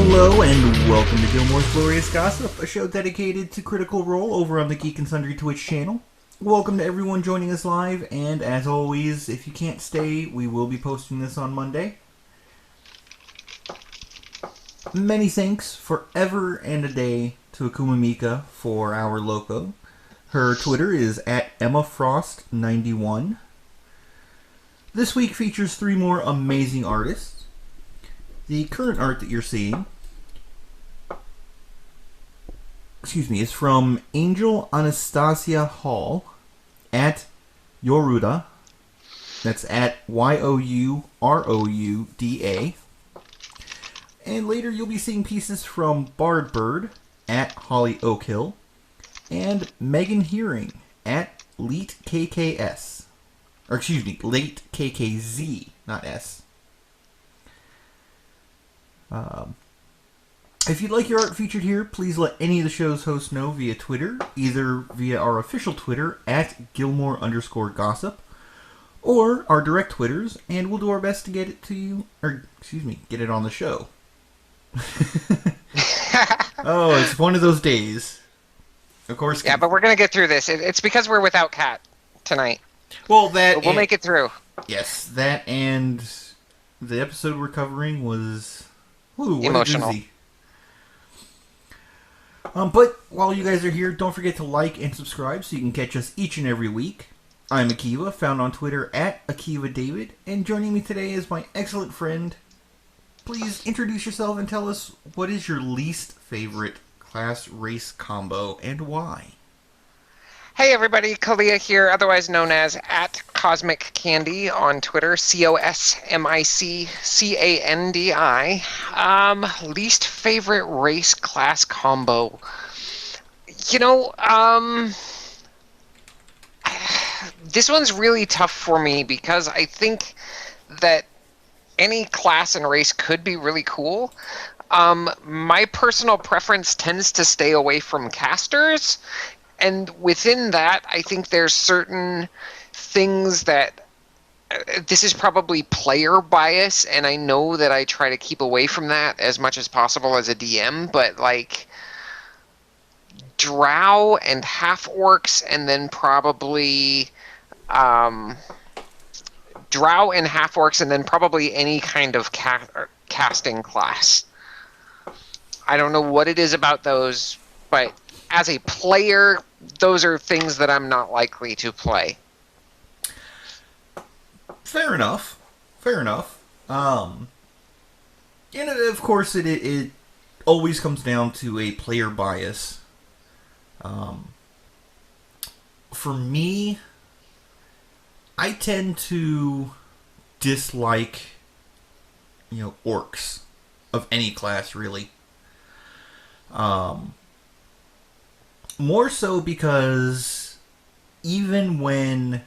Hello and welcome to Gilmore's Glorious Gossip, a show dedicated to Critical Role over on the Geek and Sundry Twitch channel. Welcome to everyone joining us live, and as always, if you can't stay, we will be posting this on Monday. Many thanks forever and a day to Akuma Mika for our logo. Her Twitter is at EmmaFrost91. This week features 3 more amazing artists. The current art that you're seeing, is from Angel Anastasia Hall at Yoruda. That's at Yourouda. And later you'll be seeing pieces from Bard Bird at Holly Oakhill and Megan Hearing at Late KKS. Or Late KKZ, not S. If you'd like your art featured here, please let any of the show's hosts know via Twitter, either via our official Twitter at Gilmore_gossip, or our direct Twitters, and we'll do our best to get it to you, get it on the show. Oh, it's one of those days. Of course. Yeah, but we're going to get through this. It's because we're without Kat tonight. Well, we'll make it through. Yes, that and the episode we're covering was... Ooh, what emotional. A doozy. But while you guys are here, don't forget to like and subscribe so you can catch us each and every week. I'm Akiva, found on Twitter at AkivaDavid, and joining me today is my excellent friend. Please introduce yourself and tell us what is your least favorite class race combo and why. Hey everybody, Kalia here, otherwise known as at Cosmic Candy on Twitter, CosmicCandi. Least favorite race class combo. This one's really tough for me because I think that any class and race could be really cool. My personal preference tends to stay away from casters. And within that, I think there's certain things that this is probably player bias, and I know that I try to keep away from that as much as possible as a DM, but like drow and half orcs, and then probably drow and half orcs, and then probably any kind of casting class. I don't know what it is about those, but as a player, those are things that I'm not likely to play. Fair enough. And of course, it always comes down to a player bias. For me, I tend to dislike, orcs of any class, really. More so because even when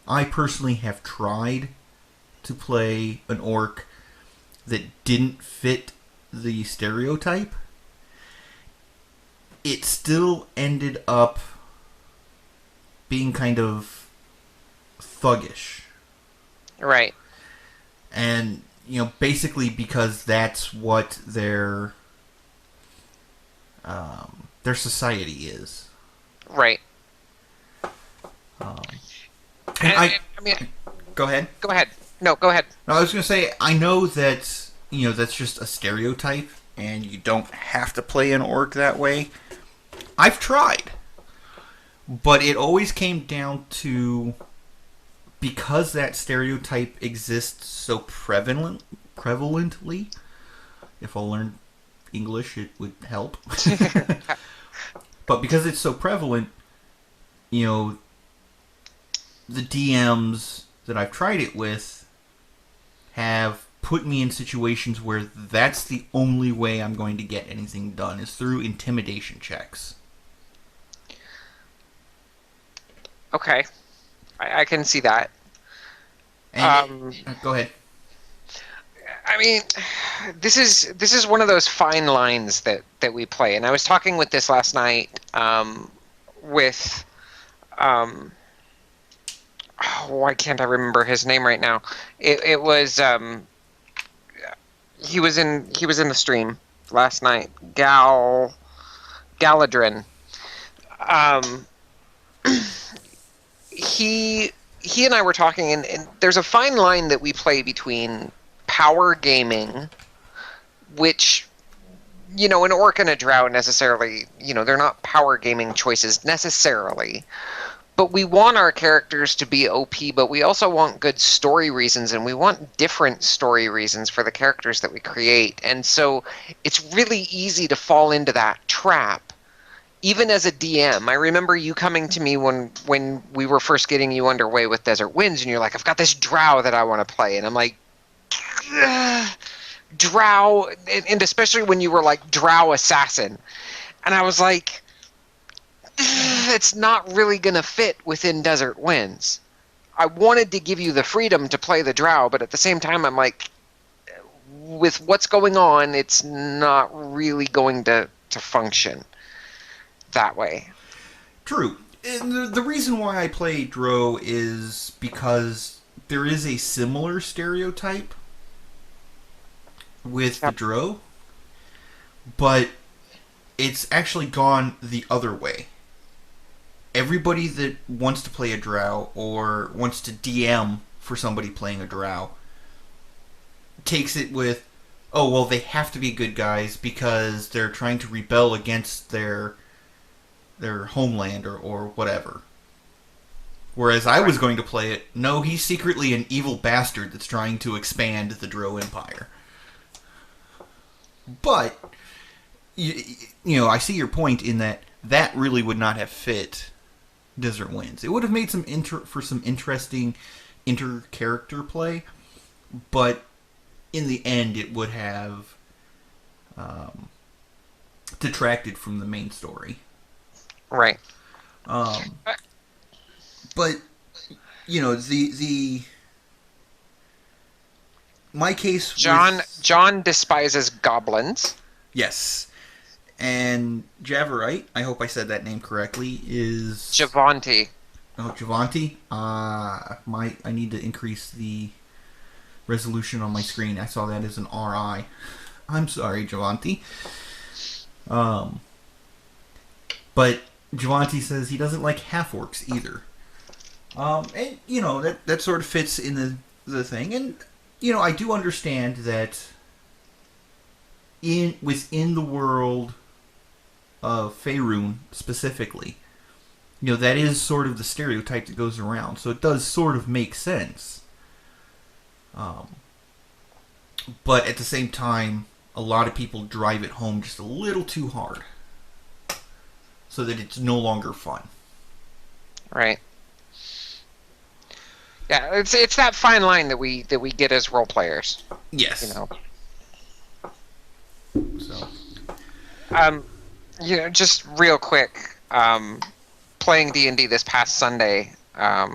I personally have tried to play an orc that didn't fit the stereotype, it still ended up being kind of thuggish. Right. And, basically because that's what their society is. Right. I mean, go ahead. Go ahead. No, go ahead. No, I was going to say, I know that, that's just a stereotype, and you don't have to play an orc that way. I've tried. But it always came down to, because that stereotype exists so prevalently, if I learned English, it would help. But because it's so prevalent, the DMs that I've tried it with have put me in situations where that's the only way I'm going to get anything done, is through intimidation checks. Okay. I can see that. And go ahead. I mean, this is one of those fine lines that we play, and I was talking with this last night with why can't I remember his name right now? It was He was in the stream last night. Galadrin. Um, he and I were talking, and there's a fine line that we play between power gaming, which, an orc and a drow necessarily, they're not power gaming choices necessarily, but we want our characters to be OP, but we also want good story reasons, and we want different story reasons for the characters that we create. And so it's really easy to fall into that trap. Even as a DM, I remember you coming to me when we were first getting you underway with Desert Winds, and you're like, I've got this drow that I want to play. And I'm like, drow, and especially when you were like drow assassin. And I was like, it's not really going to fit within Desert Winds. I wanted to give you the freedom to play the drow, but at the same time, I'm like, with what's going on, it's not really going to function that way. True. And the reason why I play Drow is because there is a similar stereotype with the Drow, but it's actually gone the other way. Everybody that wants to play a Drow or wants to DM for somebody playing a Drow takes it with, oh, well, they have to be good guys because they're trying to rebel against their homeland or whatever. Whereas I was going to play it, no, he's secretly an evil bastard that's trying to expand the Drow Empire. But, I see your point in that really would not have fit Desert Winds. It would have made some interesting inter-character play, but in the end it would have detracted from the main story. Right. But the my case. John despises goblins. Yes, and Javarite, I hope I said that name correctly, is Javanti. Oh, Javanti. I need to increase the resolution on my screen. I saw that as an RI. I'm sorry, Javanti. But Javanti says he doesn't like half-orcs either. And, that sort of fits in the thing. And, I do understand that within the world of Faerun specifically, that is sort of the stereotype that goes around. So it does sort of make sense. But at the same time, a lot of people drive it home just a little too hard, so that it's no longer fun. Right. Yeah, it's that fine line that we get as role players. Yes. So. Just real quick, playing D&D this past Sunday, I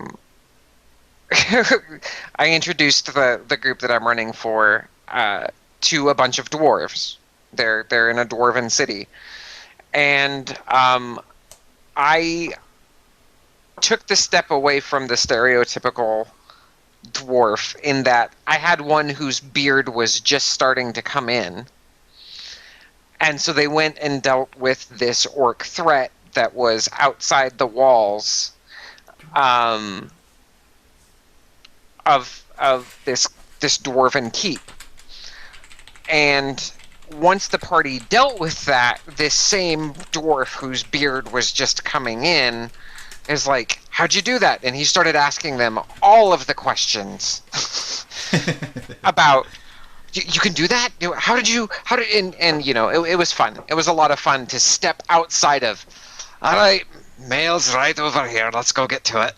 introduced the group that I'm running for to a bunch of dwarves. They're in a dwarven city, and I took the step away from the stereotypical dwarf in that I had one whose beard was just starting to come in. And so they went and dealt with this orc threat that was outside the walls of this dwarven keep. And once the party dealt with that, this same dwarf whose beard was just coming in is like, how'd you do that? And he started asking them all of the questions about, you can do that? It was fun. It was a lot of fun to step outside of, all right, mail's right over here, let's go get to it.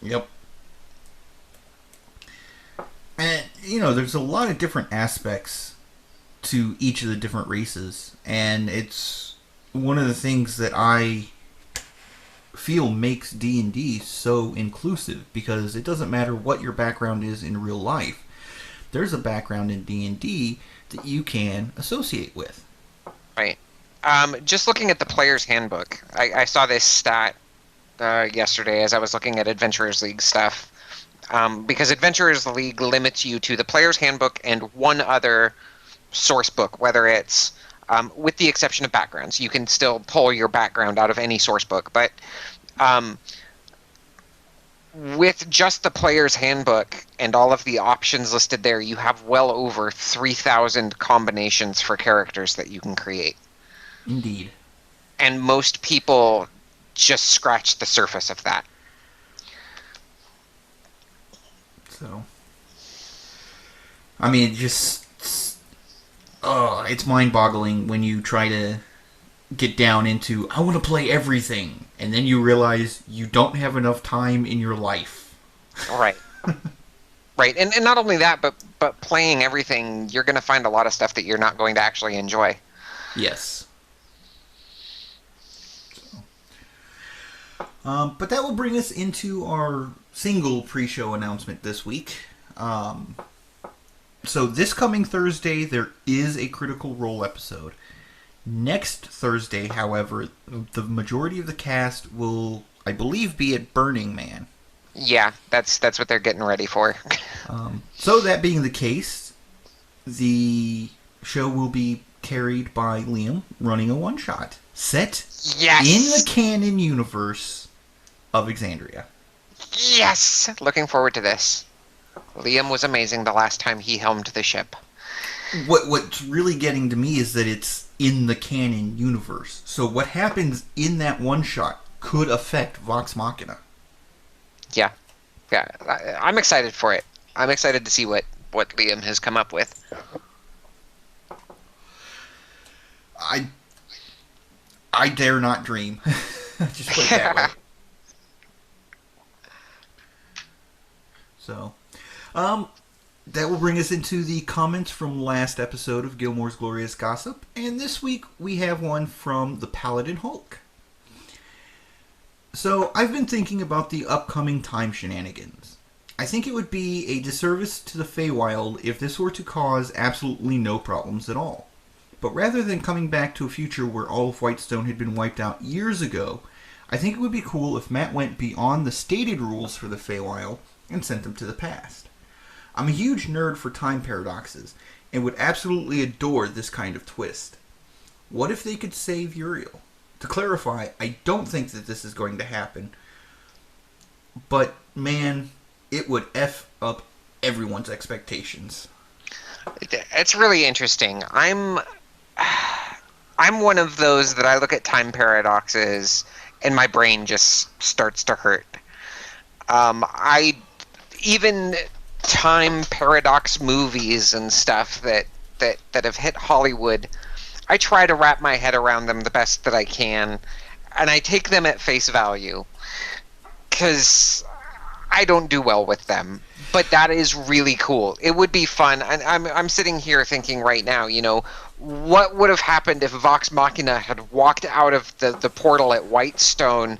Yep. And, there's a lot of different aspects to each of the different races, and it's one of the things that I feel makes D&D so inclusive, because it doesn't matter what your background is in real life. There's a background in D&D that you can associate with. Right. Just looking at the player's handbook, I saw this stat yesterday as I was looking at Adventurers League stuff. because Adventurers League limits you to the Player's Handbook and one other source book, whether it's with the exception of backgrounds. You can still pull your background out of any source book, but with just the Player's Handbook and all of the options listed there, you have well over 3,000 combinations for characters that you can create. Indeed. And most people just scratch the surface of that. So, I mean, it's mind-boggling when you try to get down into, I want to play everything, and then you realize you don't have enough time in your life. Right. Right, and not only that, but playing everything, you're going to find a lot of stuff that you're not going to actually enjoy. Yes. But that will bring us into our single pre-show announcement this week. So this coming Thursday, there is a Critical Role episode. Next Thursday, however, the majority of the cast will, I believe, be at Burning Man. Yeah, that's what they're getting ready for. So that being the case, the show will be carried by Liam running a one-shot set in the canon universe of Exandria. Yes! Looking forward to this. Liam was amazing the last time he helmed the ship. What's really getting to me is that it's in the canon universe. So what happens in that one-shot could affect Vox Machina. Yeah. Yeah. I'm excited for it. I'm excited to see what Liam has come up with. I dare not dream. Just put it that way. So, that will bring us into the comments from last episode of Gilmore's Glorious Gossip, and this week we have one from the Paladin Hulk. So, I've been thinking about the upcoming time shenanigans. I think it would be a disservice to the Feywild if this were to cause absolutely no problems at all. But rather than coming back to a future where all of Whitestone had been wiped out years ago, I think it would be cool if Matt went beyond the stated rules for the Feywild and sent them to the past. I'm a huge nerd for time paradoxes, and would absolutely adore this kind of twist. What if they could save Uriel? To clarify, I don't think that this is going to happen, but man, it would F up everyone's expectations. It's really interesting. I'm one of those that I look at time paradoxes and my brain just starts to hurt. Even time paradox movies and stuff that have hit Hollywood, I try to wrap my head around them the best that I can, and I take them at face value, because I don't do well with them. But that is really cool. It would be fun. And I'm sitting here thinking right now, what would have happened if Vox Machina had walked out of the portal at Whitestone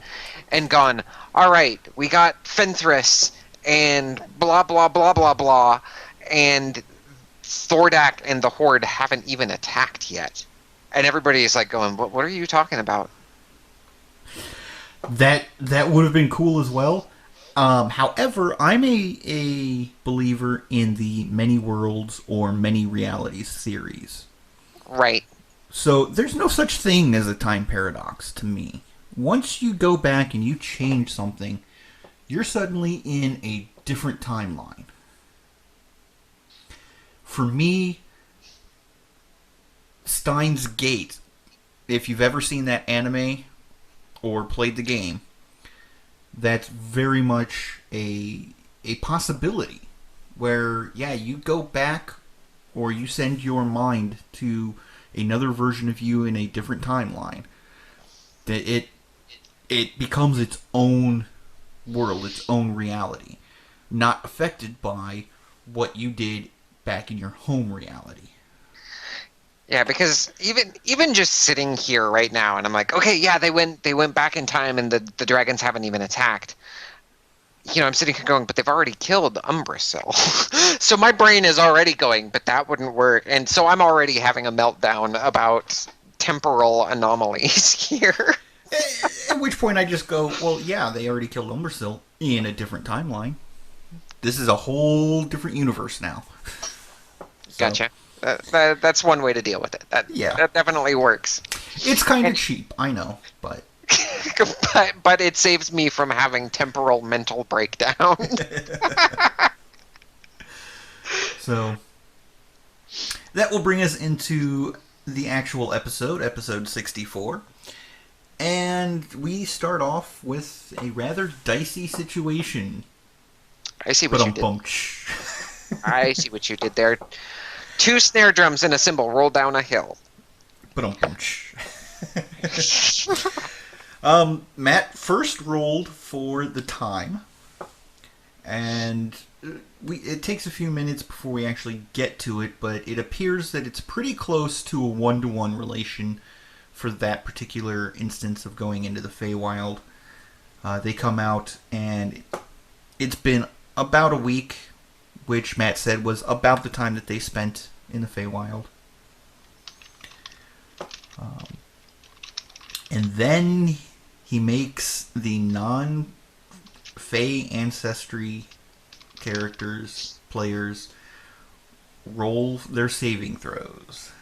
and gone, all right, we got Fenthras and blah, blah, blah, blah, blah, and Thordak and the Horde haven't even attacked yet. And everybody is like going, what are you talking about? That would have been cool as well. However, I'm a believer in the many worlds or many realities theories. Right. So there's no such thing as a time paradox to me. Once you go back and you change something, you're suddenly in a different timeline. For me, Steins Gate, if you've ever seen that anime or played the game, that's very much a possibility where, yeah, you go back or you send your mind to another version of you in a different timeline. That it becomes its own world, its own reality, not affected by what you did back in your home reality. Yeah, because even just sitting here right now, and I'm like, okay, yeah, they went back in time, and the dragons haven't even attacked. I'm sitting here going, but they've already killed Umbrasil. So my brain is already going, but that wouldn't work, and so I'm already having a meltdown about temporal anomalies here. At which point I just go, well, yeah, they already killed Umbrasil in a different timeline. This is a whole different universe now. So, Gotcha. That's one way to deal with it. Yeah. That definitely works. It's kind of cheap, I know, but... but it saves me from having temporal mental breakdown. So, that will bring us into the actual episode 64. And we start off with a rather dicey situation. I see what you did. I see what you did there. 2 snare drums and a cymbal roll down a hill. Matt first rolled for the time, and it takes a few minutes before we actually get to it, but it appears that it's pretty close to a 1-to-1 relation for that particular instance of going into the Feywild. They come out, and it's been about a week, which Matt said was about the time that they spent in the Feywild. And then he makes the non-Fey ancestry players, roll their saving throws.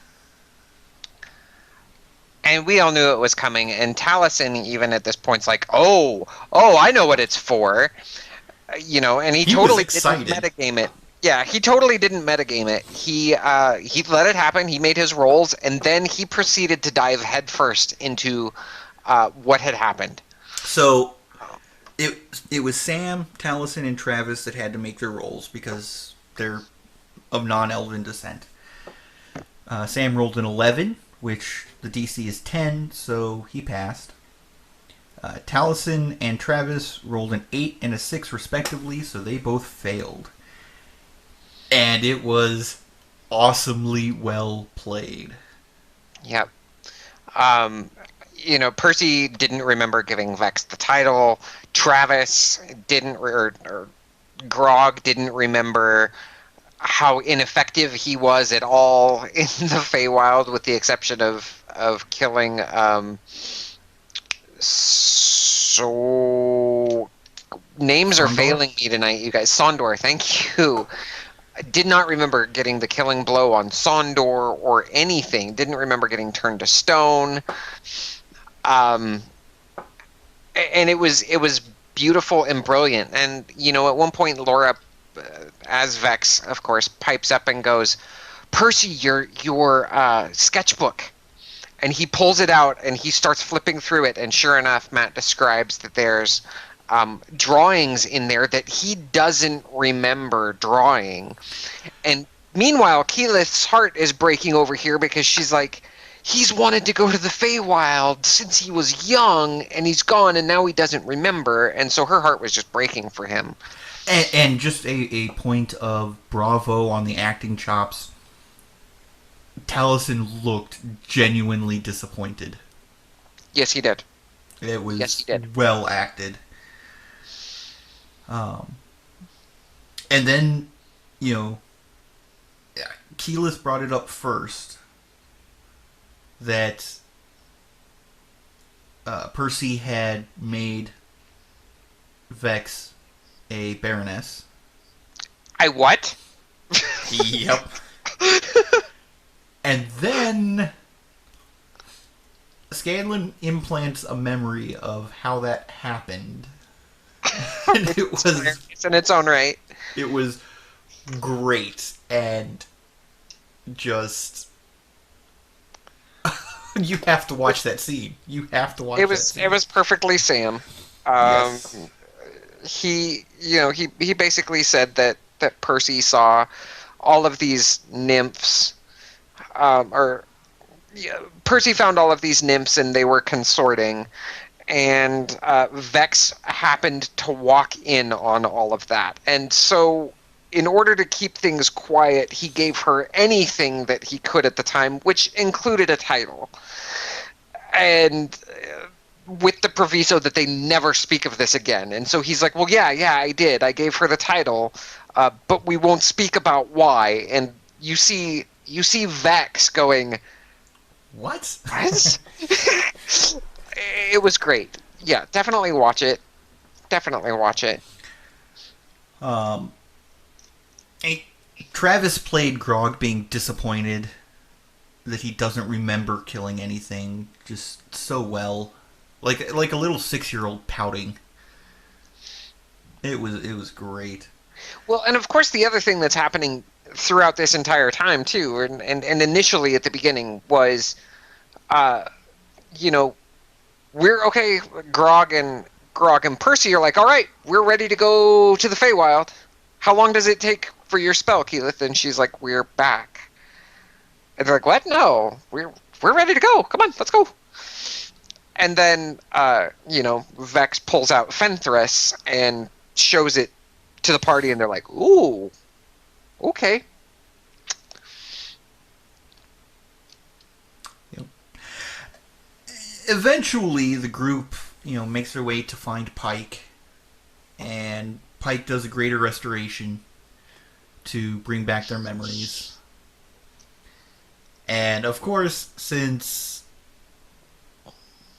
And we all knew it was coming, and Taliesin even at this point's like, oh, I know what it's for. And he totally didn't metagame it. Yeah, he totally didn't metagame it. He let it happen. He made his rolls, and then he proceeded to dive headfirst into what had happened. So it was Sam, Taliesin, and Travis that had to make their rolls because they're of non-elven descent. Sam rolled an 11, which the DC is 10, so he passed. Taliesin and Travis rolled an 8 and a 6 respectively, so they both failed. And it was awesomely well played. Yep. Percy didn't remember giving Vex the title. Travis didn't, or Grog didn't remember how ineffective he was at all in the Feywild, with the exception of killing. So names are failing me tonight, you guys. Sondor, thank you. I did not remember getting the killing blow on Sondor or anything. Didn't remember getting turned to stone. And it was beautiful and brilliant. And at one point, Laura, as Vex, of course, pipes up and goes, "Percy, your sketchbook." And he pulls it out and he starts flipping through it. And sure enough, Matt describes that there's drawings in there that he doesn't remember drawing. And meanwhile, Keyleth's heart is breaking over here because she's like, he's wanted to go to the Feywild since he was young, and he's gone, and now he doesn't remember. And so her heart was just breaking for him. And just a point of bravo on the acting chops. Taliesin looked genuinely disappointed. Yes, he did. It was well acted. And then, Keyleth brought it up first that Percy had made Vex a Baroness. I what? Yep. And then Scanlan implants a memory of how that happened. And it was in its own right. It was great and just you have to watch that scene. You have to watch that scene. It was perfectly Sam. Yes. He basically said that Percy saw all of these nymphs Percy found all of these nymphs and they were consorting, and Vex happened to walk in on all of that. And so in order to keep things quiet, he gave her anything that he could at the time, which included a title. And with the proviso that they never speak of this again. And so he's like, well, yeah, I did. I gave her the title, but we won't speak about why. And you see Vex going, What? It was great. Yeah, definitely watch it. Um, Travis played Grog being disappointed that he doesn't remember killing anything just so well, like a little 6-year-old pouting. It was great. Well, and of course, the other thing that's happening throughout this entire time too, and initially at the beginning was, uh, you know, we're okay. Grog and Percy are like, all right, we're ready to go to the Feywild. How long does it take for your spell, Keyleth? And she's like, we're back. And they're like, what? No, we're ready to go. Come on, let's go. And then, Vex pulls out Fenthras and shows it to the party, and they're like, ooh, okay. Yep. Eventually, the group, makes their way to find Pike, and Pike does a greater restoration to bring back their memories. And of course, since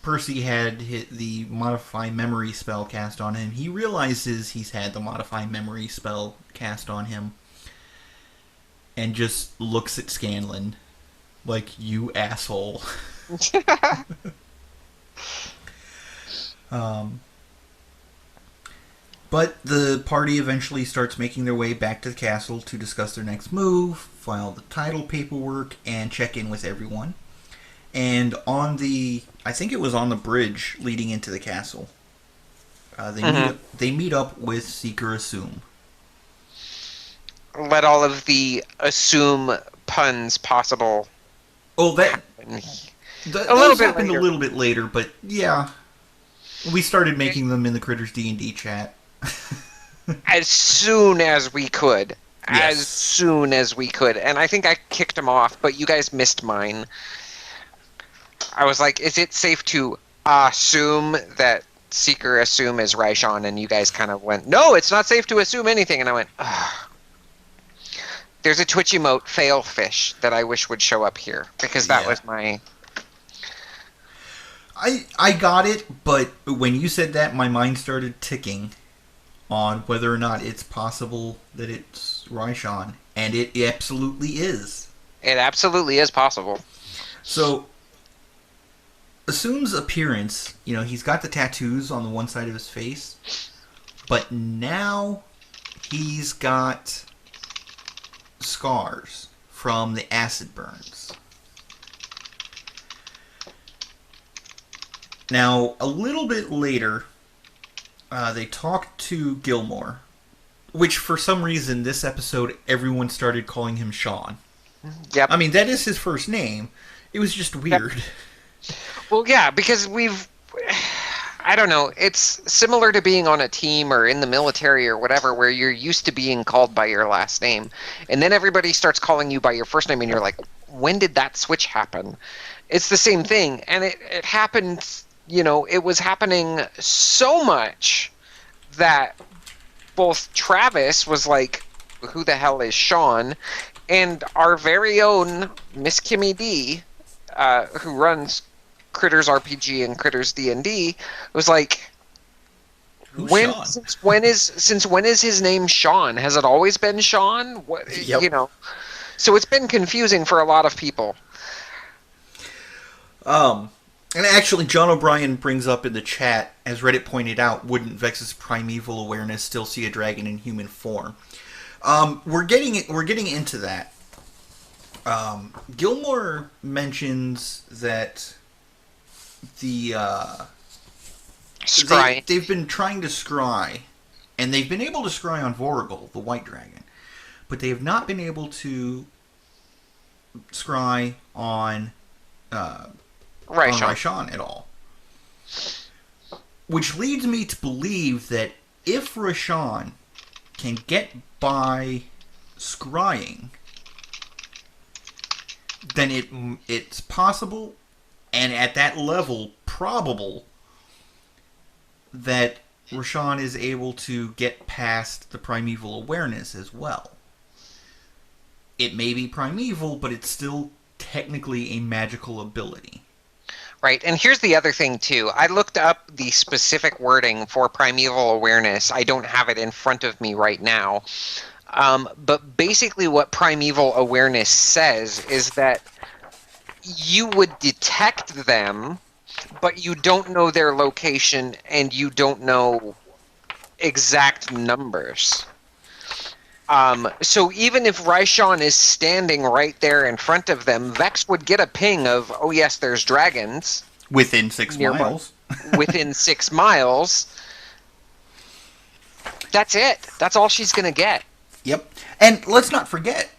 Percy had hit the Modify Memory spell cast on him, he realizes he's had the Modify Memory spell cast on him, and just looks at Scanlan like, you asshole. But the party eventually starts making their way back to the castle to discuss their next move, file the title paperwork, and check in with everyone. And I think it was on the bridge leading into the castle, they meet up with Seeker Assume. Let all of the assume puns possible. Oh, that happened a little bit later, but yeah, we started making them in the Critters D&D chat. As soon as we could. Yes. As soon as we could. And I think I kicked them off, but you guys missed mine. I was like, is it safe to assume that Seeker Assume is Raishon? And you guys kind of went, no, it's not safe to assume anything. And I went, ugh. There's a Twitch emote, Failfish, that I wish would show up here. Because that was my... I got it, but when you said that, my mind started ticking on whether or not it's possible that it's Raishon. And it absolutely is. It absolutely is possible. So, Assume's appearance, he's got the tattoos on the one side of his face, but now he's got scars from the acid burns. Now, a little bit later, they talk to Gilmore, which for some reason this episode everyone started calling him Sean. Yep. I mean, that is his first name. It was just weird. Yep. Well, yeah, because I don't know, it's similar to being on a team or in the military or whatever, where you're used to being called by your last name, and then everybody starts calling you by your first name, and you're like, when did that switch happen? It's the same thing, and it happened, it was happening so much that both Travis was like, who the hell is Sean? And our very own Miss Kimmy D, who runs Critters RPG and Critters D&D, was like, since when is his name Sean? Has it always been Sean? What, yep. So it's been confusing for a lot of people. And actually, John O'Brien brings up in the chat, as Reddit pointed out, wouldn't Vex's primeval awareness still see a dragon in human form? We're getting into that. Gilmore mentions that they've been trying to scry, and they've been able to scry on Voragol, the white dragon, but they have not been able to scry on Raishon at all. Which leads me to believe that if Raishon can get by scrying, then it's possible, and at that level, probable, that Raishon is able to get past the primeval awareness as well. It may be primeval, but it's still technically a magical ability. Right, and here's the other thing too. I looked up the specific wording for primeval awareness. I don't have it in front of me right now. But basically what primeval awareness says is that you would detect them, but you don't know their location and you don't know exact numbers. So even if Raishon is standing right there in front of them, Vex would get a ping of, oh yes, there's dragons. Within 6 nearby, miles. within 6 miles. That's it. That's all she's going to get. Yep. And let's not forget,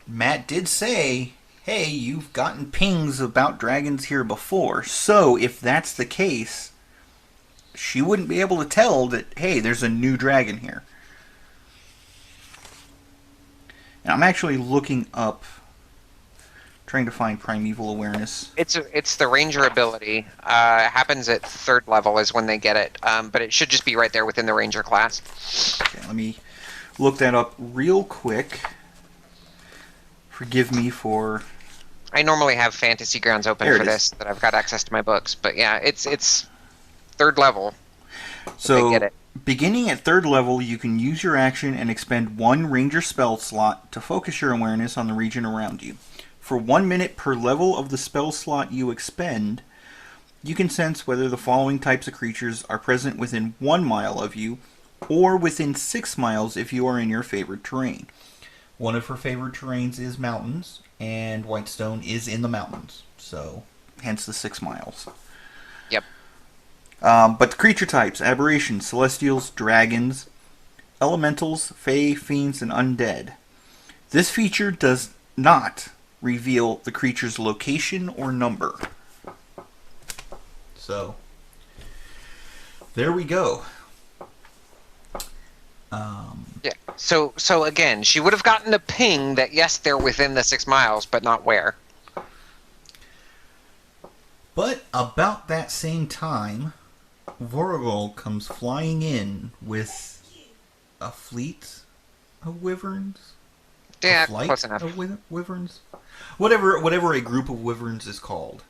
Matt did say, hey, you've gotten pings about dragons here before. So if that's the case, she wouldn't be able to tell that, hey, there's a new dragon here. And I'm actually looking up, trying to find primeval awareness. It's the ranger ability. It happens at 3rd level is when they get it, but it should just be right there within the ranger class. Okay, let me look that up real quick. Forgive me for... I normally have Fantasy Grounds open for this, that I've got access to my books, but yeah, it's 3rd level. So, they get it. Beginning at 3rd level, you can use your action and expend 1 ranger spell slot to focus your awareness on the region around you. For 1 minute per level of the spell slot you expend, you can sense whether the following types of creatures are present within 1 mile of you, or within 6 miles if you are in your favorite terrain. One of her favorite terrains is mountains, and Whitestone is in the mountains, so hence the 6 miles. Yep. But the creature types: aberrations, celestials, dragons, elementals, fae, fiends, and undead. This feature does not reveal the creature's location or number. So, there we go. Yeah. So again, she would have gotten a ping that yes, they're within the 6 miles, but not where. But about that same time, Voragol comes flying in with a fleet of wyverns. Yeah, A flight close enough. of wyverns. Whatever a group of wyverns is called.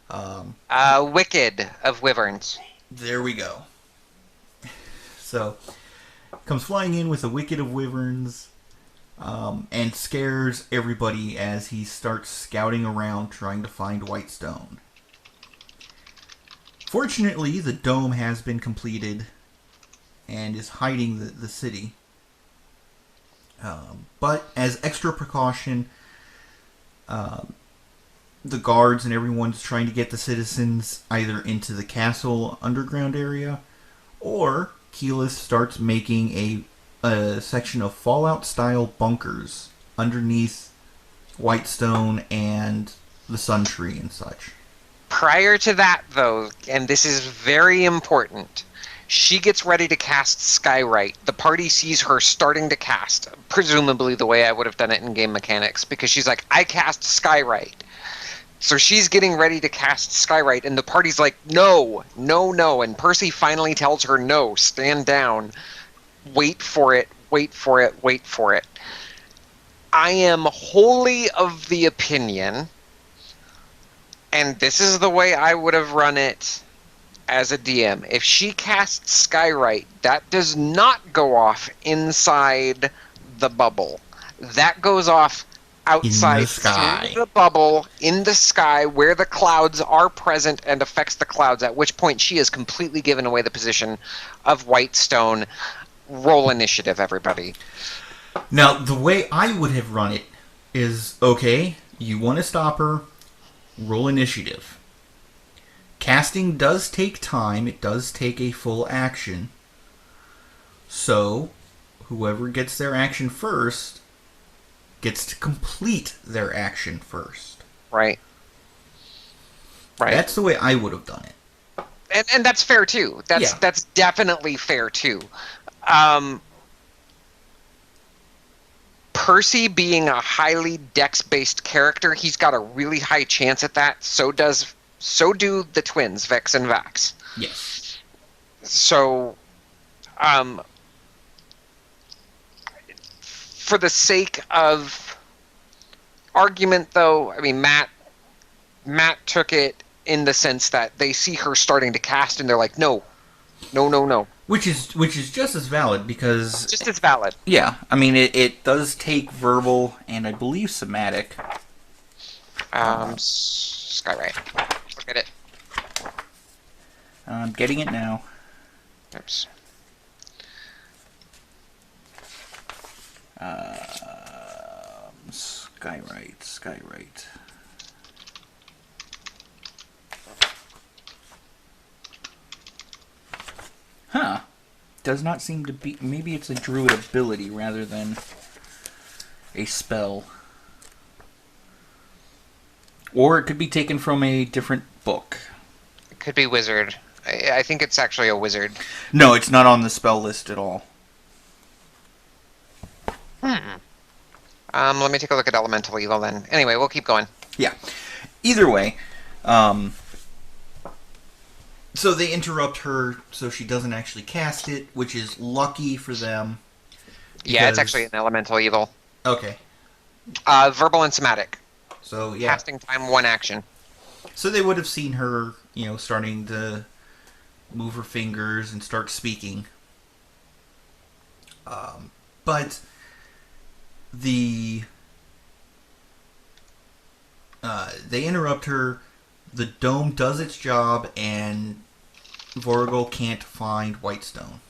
Wicked of wyverns. There we go. So, comes flying in with a wicked of wyverns, and scares everybody as he starts scouting around trying to find Whitestone. Fortunately, the dome has been completed and is hiding the city. But as extra precaution, the guards and everyone's trying to get the citizens either into the castle underground area, or Keyleth starts making a section of Fallout-style bunkers underneath Whitestone and the Sundry and such. Prior to that, though, and this is very important, she gets ready to cast Skywrite. The party sees her starting to cast, presumably the way I would have done it in game mechanics, because she's like, I cast Skywrite. So she's getting ready to cast Skywrite, and the party's like, no, no, no. And Percy finally tells her, no, stand down. Wait for it, wait for it, wait for it. I am wholly of the opinion, and this is the way I would have run it as a DM. If she casts Skywrite, that does not go off inside the bubble. That goes off outside in the sky. through the bubble, in the sky, where the clouds are present and affects the clouds, at which point she has completely given away the position of Whitestone. Roll initiative, everybody. Now, the way I would have run it is, okay, you want to stop her, roll initiative. Casting does take time. It does take a full action. So, whoever gets their action first gets to complete their action first. Right. Right. That's the way I would have done it. And that's fair, too. That's definitely fair, too. Percy being a highly dex-based character, he's got a really high chance at that. So do the twins, Vex and Vax. Yes. So, for the sake of argument, though, I mean, Matt took it in the sense that they see her starting to cast and they're like, no, no, no, no. Which is just as valid because Just as valid. Yeah, I mean, it does take verbal and I believe somatic. Skywrite. Look at it. I'm getting it now. Oops. Skywrite. Huh. Does not seem to be... Maybe it's a druid ability rather than a spell. Or it could be taken from a different book. It could be wizard. I think it's actually a wizard. No, it's not on the spell list at all. Let me take a look at elemental evil then. Anyway, we'll keep going. Yeah. Either way, so they interrupt her so she doesn't actually cast it, which is lucky for them. Yeah, it's actually an elemental evil. Okay. Verbal and somatic. So, yeah. Casting time, 1 action. So they would have seen her, starting to move her fingers and start speaking. But they interrupt her. The dome does its job, and Vorgol can't find Whitestone.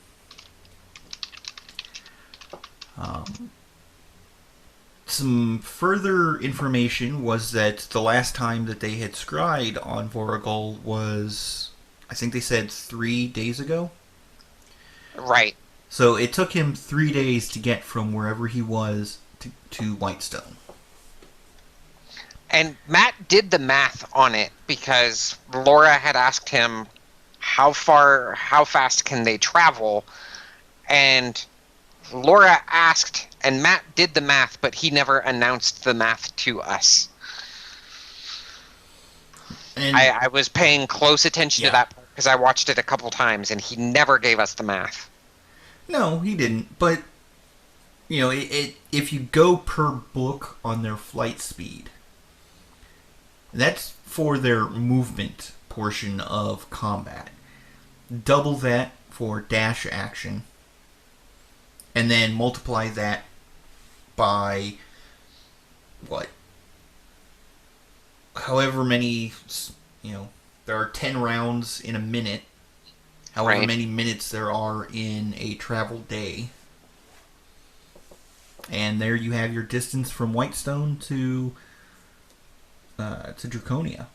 Some further information was that the last time that they had scryed on Vorgol was, I think they said 3 days ago. Right. So it took him 3 days to get from wherever he was to Whitestone. And Matt did the math on it because Laura had asked him how fast can they travel, and Laura asked, and Matt did the math, but he never announced the math to us. And I was paying close attention to that because I watched it a couple times, and he never gave us the math. No, he didn't. But, if you go per book on their flight speed, that's for their movement portion of combat. Double that for dash action, and then multiply that by however many, there are 10 rounds in a minute, however many minutes there are in a travel day. And there you have your distance from Whitestone to Draconia.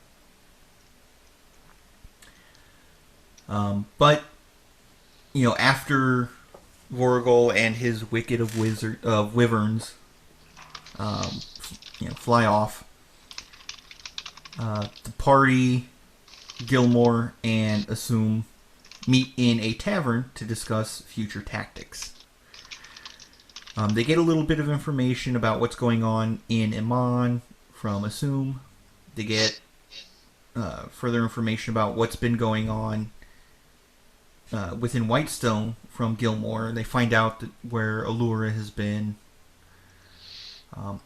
But, after Vorgol and his wicked of wyverns, fly off, the party, Gilmore, and Assume meet in a tavern to discuss future tactics. They get a little bit of information about what's going on in Iman from Assume. They get further information about what's been going on within Whitestone from Gilmore. They find out where Allura has been.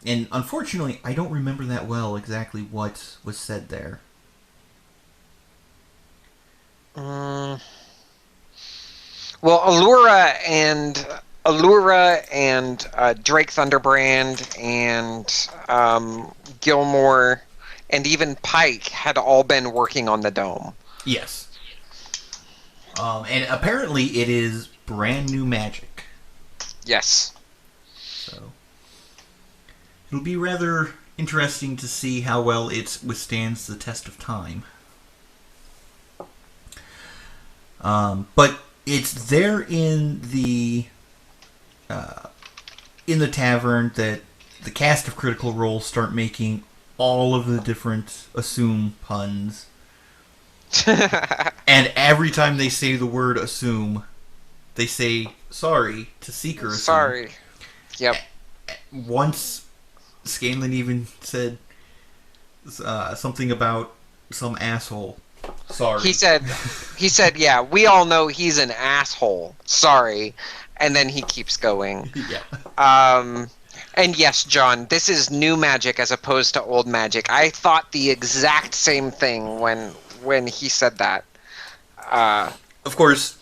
And unfortunately, I don't remember that well exactly what was said there. Well, Allura and Drake Thunderbrand and Gilmore and even Pike had all been working on the dome. Yes. And apparently it is brand new magic. Yes. So it'll be rather interesting to see how well it withstands the test of time. But it's there in the tavern that the cast of Critical Role start making all of the different Assume puns. And every time they say the word Assume, they say sorry to Seeker Assume. Sorry. Yep. Once Scanlan even said something about some asshole. Sorry. He said, yeah, we all know he's an asshole. Sorry. And then he keeps going. Yeah. And yes, John, this is new magic as opposed to old magic. I thought the exact same thing when when he said that. Uh, Of course,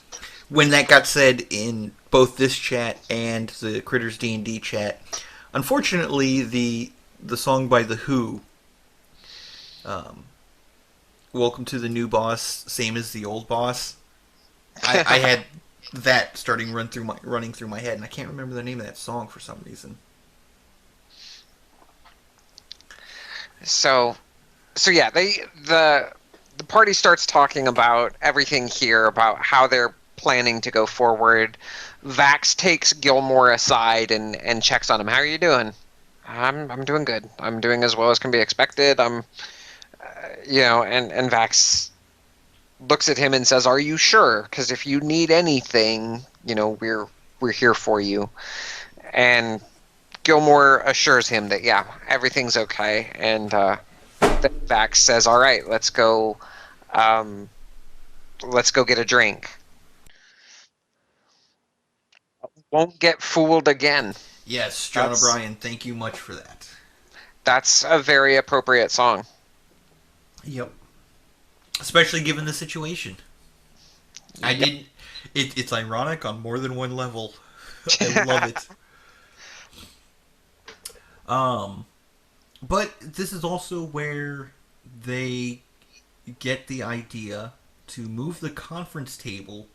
when that got said in both this chat and the Critters D&D chat, unfortunately, the song by The Who, Welcome to the New Boss, Same as the Old Boss, I had that running through my head, and I can't remember the name of that song for some reason. So yeah, the party starts talking about everything here, about how they're planning to go forward. Vax takes Gilmore aside and checks on him. How are you doing? I'm doing good. I'm doing as well as can be expected. I'm, and Vax looks at him and says, "Are you sure? Because if you need anything, we're here for you." And Gilmore assures him that everything's okay, and Vax says, "All right, let's go get a drink. Won't get fooled again." Yes, John O'Brien, thank you much for that. That's a very appropriate song. Yep. Especially given the situation. Yep. It's ironic on more than one level. I love it. But this is also where they get the idea to move the conference table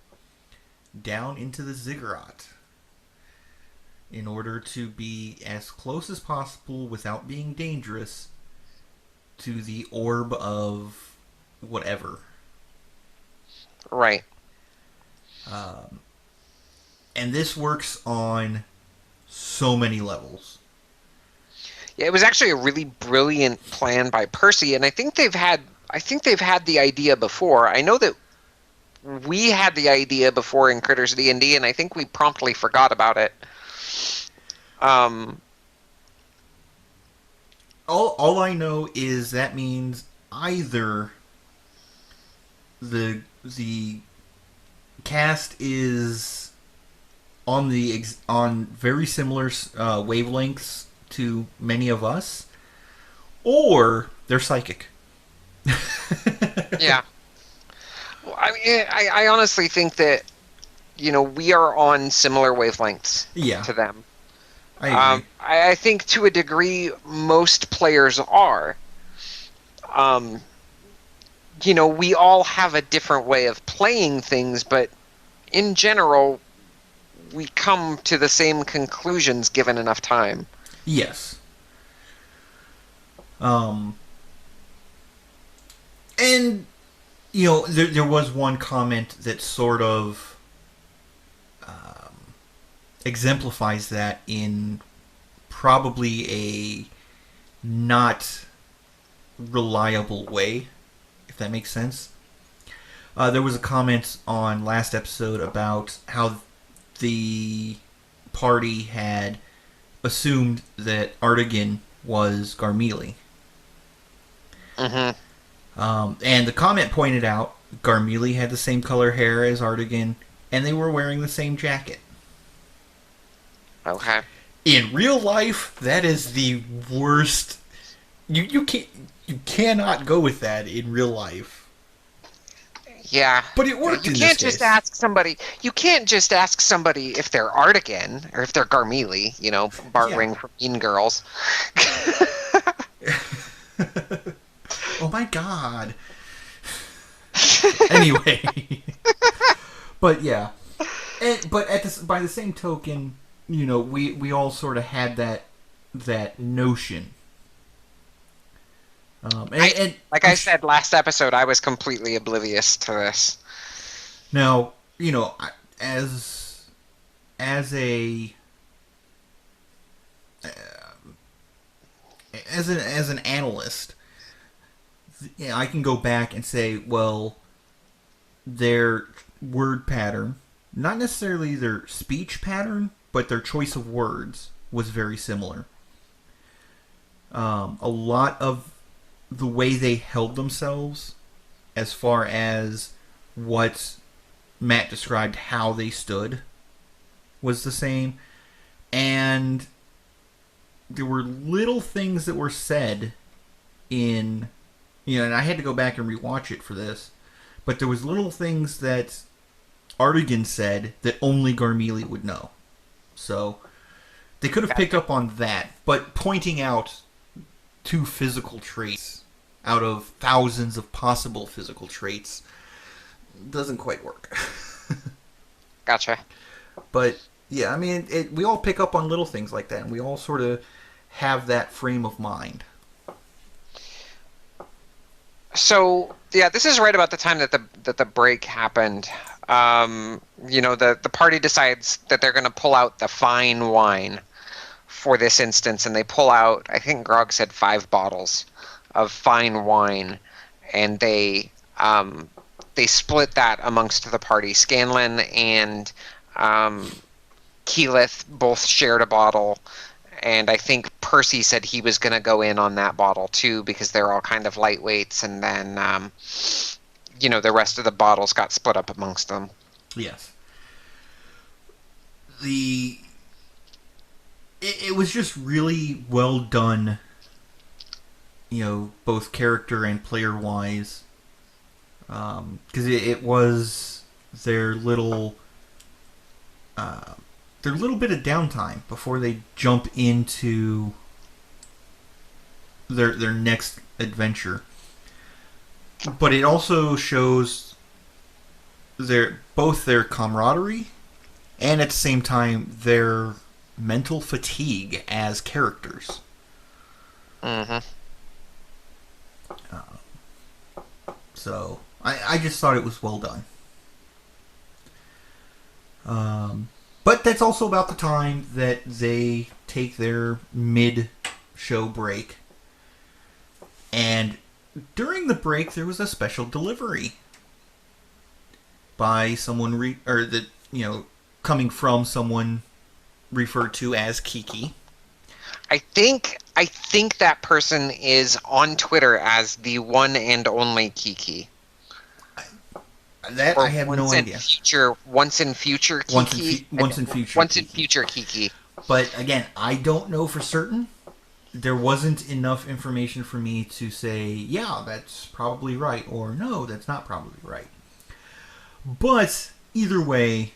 down into the ziggurat in order to be as close as possible without being dangerous to the orb of whatever. Right. And this works on so many levels. Yeah, it was actually a really brilliant plan by Percy, and I think they've had the idea before. I know that we had the idea before in Critters D&D, and I think we promptly forgot about it. All I know is that means either the cast is on very similar wavelengths to many of us, or they're psychic. Yeah. Well, I mean, I honestly think that we are on similar wavelengths to them. I agree. I think to a degree most players are. We all have a different way of playing things, but in general, we come to the same conclusions given enough time. Yes. And there was one comment that sort of exemplifies that in probably a not reliable way, if that makes sense. There was a comment on last episode about how the party had assumed that Artigan was Garmelie. Mm-hmm. And the comment pointed out Garmelie had the same color hair as Artigan, and they were wearing the same jacket. Okay. In real life, that is the worst. You cannot go with that in real life. Yeah. But it worked in this case. You can't just ask somebody if they're Artigan or if they're Garmelie, borrowing from Mean Girls. Oh my god. Anyway. But yeah. But by the same token, we all sort of had that notion. I said last episode, I was completely oblivious to this. Now, as an analyst, I can go back and say, well, their word pattern, not necessarily their speech pattern, but their choice of words was very similar. A lot of the way they held themselves, as far as what Matt described how they stood, was the same. And there were little things that were said in and I had to go back and rewatch it for this, but there was little things that Artigan said that only Garmelie would know. So they could have picked up on that, but pointing out two physical traits out of thousands of possible physical traits doesn't quite work. Gotcha. But yeah, I mean, we all pick up on little things like that, and we all sort of have that frame of mind. So yeah, this is right about the time that the break happened. The party decides that they're going to pull out the fine wine for this instance, and they pull out, I think Grog said 5 bottles of fine wine, and they split that amongst the party. Scanlan and Keyleth both shared a bottle, and I think Percy said he was going to go in on that bottle too, because they're all kind of lightweights, and then the rest of the bottles got split up amongst them. Yes. It was just really well done, both character and player-wise, because it was their little bit of downtime before they jump into their next adventure. But it also shows both their camaraderie and at the same time their mental fatigue as characters. Mm-hmm. So I just thought it was well done. But that's also about the time that they take their mid-show break. And during the break, there was a special delivery by someone coming from someone referred to as Kiki. I think that person is on Twitter as the one and only Kiki. That I have no idea. Once in future Kiki. Once in future Kiki. But again, I don't know for certain. There wasn't enough information for me to say, yeah, that's probably right, or no, that's not probably right. But either way,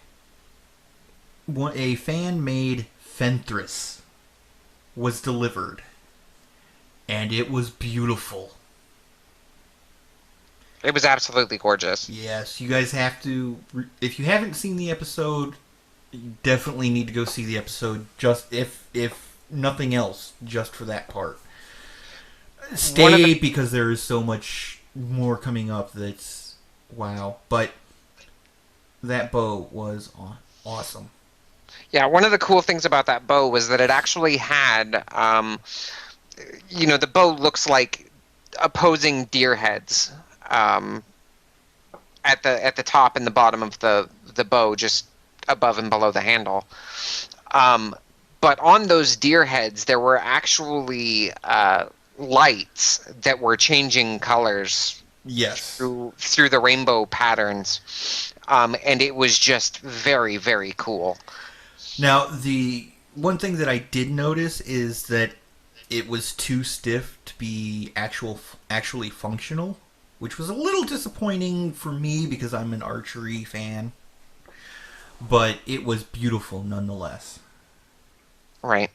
a fan-made Fenthris was delivered, and it was beautiful. It was absolutely gorgeous. Yes, you guys have to. If you haven't seen the episode, you definitely need to go see the episode. Just if nothing else, just for that part. Stay because there is so much more coming up. That's wow. But that bow was awesome. Yeah, one of the cool things about that bow was that it actually had, the bow looks like opposing deer heads. At the top and the bottom of the bow, just above and below the handle. But on those deer heads, there were actually lights that were changing colors. Yes. Through the rainbow patterns, and it was just very, very cool. Now, the one thing that I did notice is that it was too stiff to be actually functional, which was a little disappointing for me because I'm an archery fan. But it was beautiful nonetheless. Right.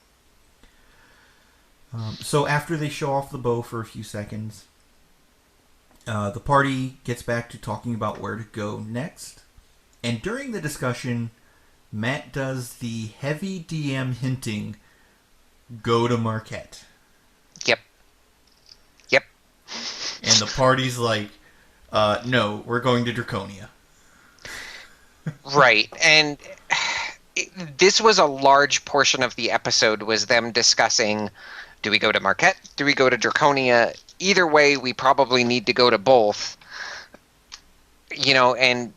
So after they show off the bow for a few seconds, the party gets back to talking about where to go next. And during the discussion, Matt does the heavy DM hinting, go to Marquette. Yep. And the party's like, no, we're going to Draconia. Right, and this was a large portion of the episode, was them discussing, do we go to Marquette? Do we go to Draconia? Either way, we probably need to go to both. And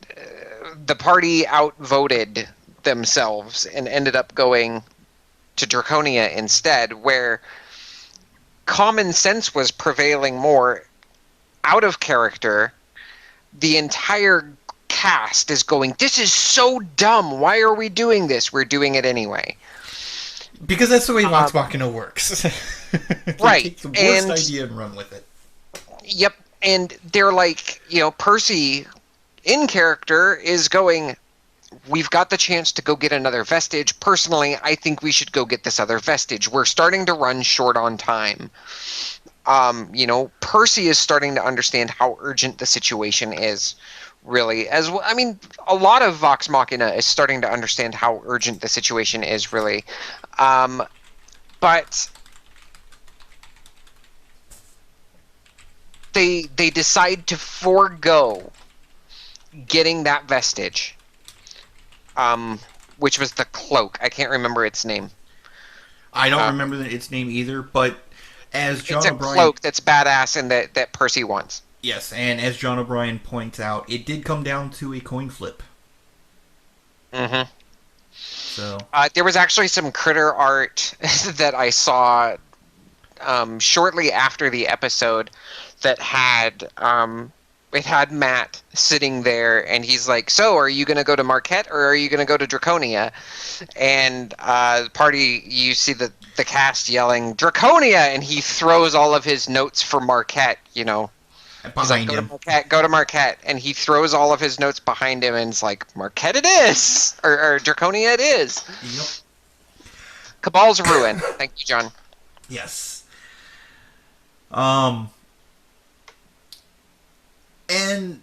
the party outvoted themselves and ended up going to Draconia instead, where common sense was prevailing more. Out of character, the entire cast is going, this is so dumb, why are we doing this? We're doing it anyway. Because that's the way Vox Machina works. Right. Take the worst idea and run with it. Yep, And they're like, Percy in character is going, we've got the chance to go get another vestige. Personally, I think we should go get this other vestige. We're starting to run short on time. Percy is starting to understand how urgent the situation is, really. As well, I mean, a lot of Vox Machina is starting to understand how urgent the situation is, really. But they decide to forego getting that vestige, which was the cloak. I can't remember its name. I don't remember its name either, but as John It's a O'Brien... cloak that's badass and that Percy wants. Yes, and as John O'Brien points out, it did come down to a coin flip. Mm-hmm. So there was actually some critter art that I saw shortly after the episode that had it had Matt sitting there, and he's like, "So, are you going to go to Marquette or are you going to go to Draconia?" And party, you see the cast yelling Draconia, and he throws all of his notes for Marquette. He's like, behind him. Go to Marquette, and he throws all of his notes behind him, and it's like, Marquette it is, or Draconia it is. Yep. Cabal's ruin. Thank you, John. Yes. And,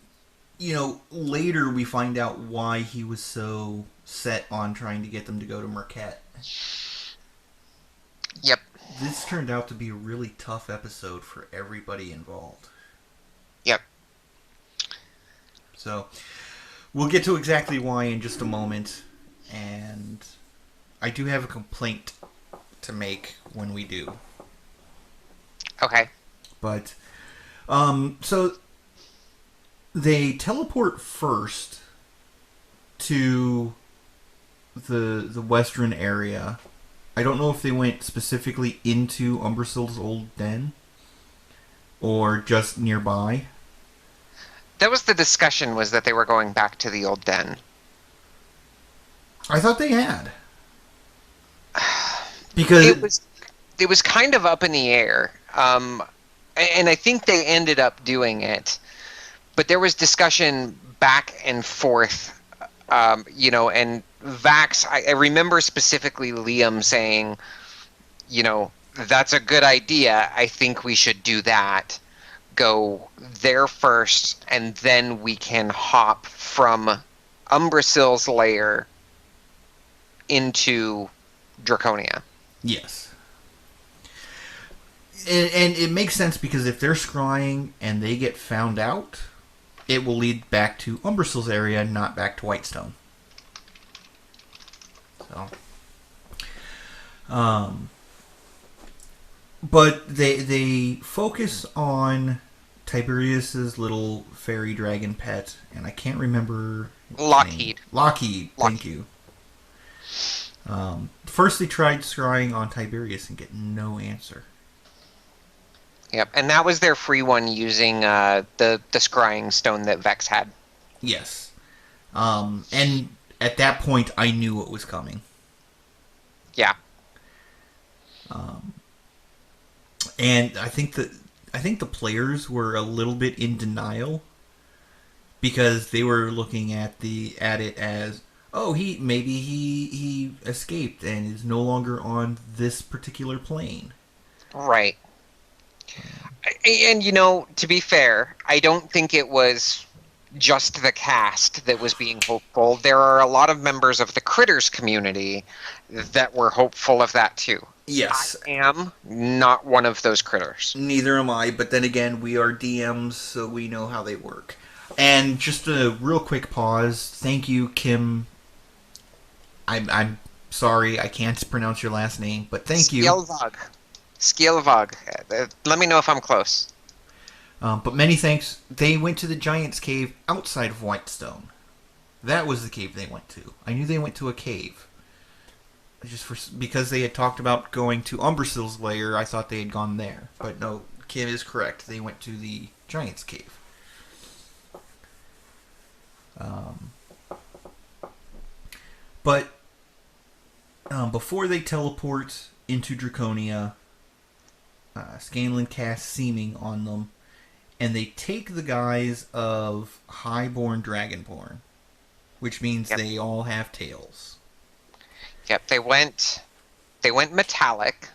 later we find out why he was so set on trying to get them to go to Marquette. Yep. This turned out to be a really tough episode for everybody involved. Yep. So, we'll get to exactly why in just a moment, and I do have a complaint to make when we do. Okay. But, so they teleport first to the western area. I don't know if they went specifically into Umbrasil's old den or just nearby. That was the discussion, was that they were going back to the old den. I thought they had. Because it was kind of up in the air. And I think they ended up doing it. But there was discussion back and forth, and Vax, I remember specifically Liam saying, that's a good idea. I think we should do that. Go there first, and then we can hop from Umbrasil's lair into Draconia. Yes. And it makes sense, because if they're scrying and they get found out, it will lead back to Umbrasil's area, not back to Whitestone. So, but they focus on Tiberius's little fairy dragon pet, and I can't remember its name. Lockheed. Thank you. First, they tried scrying on Tiberius and get no answer. Yep, and that was their free one using the scrying stone that Vex had. Yes. And at that point, I knew what was coming. Yeah. And I think the players were a little bit in denial, because they were looking at it as, oh, he escaped and is no longer on this particular plane. Right. And, to be fair, I don't think it was just the cast that was being hopeful. There are a lot of members of the Critters community that were hopeful of that, too. Yes. I am not one of those critters. Neither am I, but then again, we are DMs, so we know how they work. And just a real quick pause. Thank you, Kim. I'm sorry, I can't pronounce your last name, but thank you. Skjelvag. Let me know if I'm close. But many thanks. They went to the Giant's Cave outside of Whitestone. That was the cave they went to. I knew they went to a cave. Because they had talked about going to Umbrasil's lair, I thought they had gone there. But no, Kim is correct. They went to the Giant's Cave. But before they teleport into Draconia, Scanlan casts Seeming on them, and they take the guise of highborn dragonborn, which means they all have tails. Yep, they went metallic,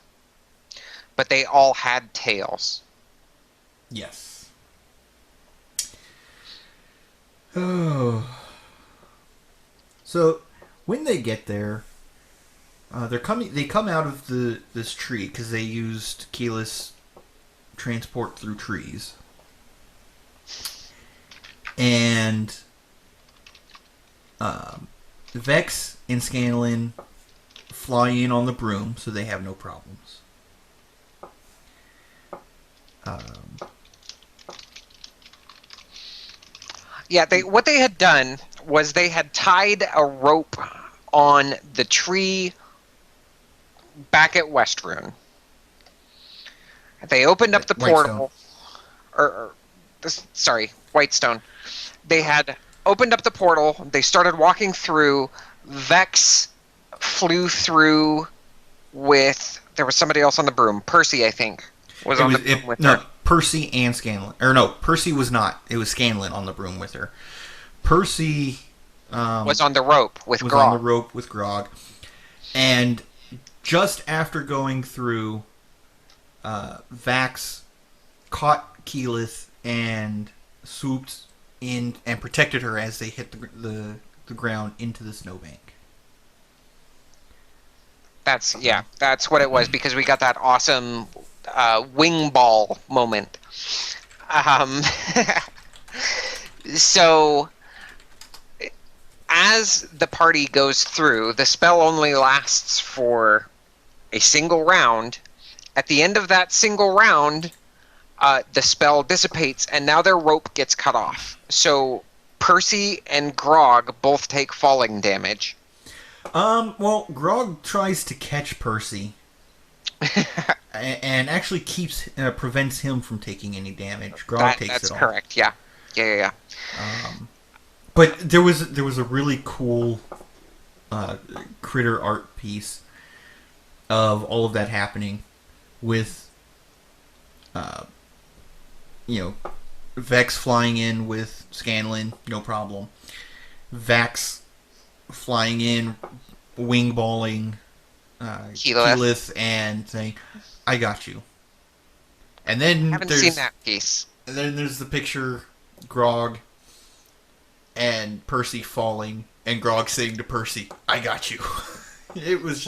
but they all had tails. Yes. Oh. So when they get there, they come out of this tree because they used keyless transport through trees. And Vex and Scanlan fly in on the broom, so they have no problems. Yeah, what they had done was they had tied a rope on the tree back at Westrune. They opened up the portal. Sorry, Whitestone. They had opened up the portal. They started walking through. Vex flew through with... There was somebody else on the broom. Percy, I think, was on the broom with her. Percy and Scanlan. Or no, Percy was not. It was Scanlan on the broom with her. Percy... was on the rope with Grog. Was on the rope with Grog. And just after going through, Vax caught Keyleth and swooped in and protected her as they hit the ground into the snowbank. That's what it was, because we got that awesome wing ball moment. So as the party goes through, the spell only lasts for a single round. At the end of that single round, the spell dissipates, and now their rope gets cut off. So Percy and Grog both take falling damage. Well, Grog tries to catch Percy, and actually prevents him from taking any damage. Grog takes it off. That's correct. Yeah. But there was a really cool critter art piece of all of that happening with Vex flying in with Scanlan, no problem. Vax flying in, wing balling Keyleth and saying, "I got you." And then I haven't seen that piece. And then there's the picture, Grog and Percy falling, and Grog saying to Percy, "I got you." It was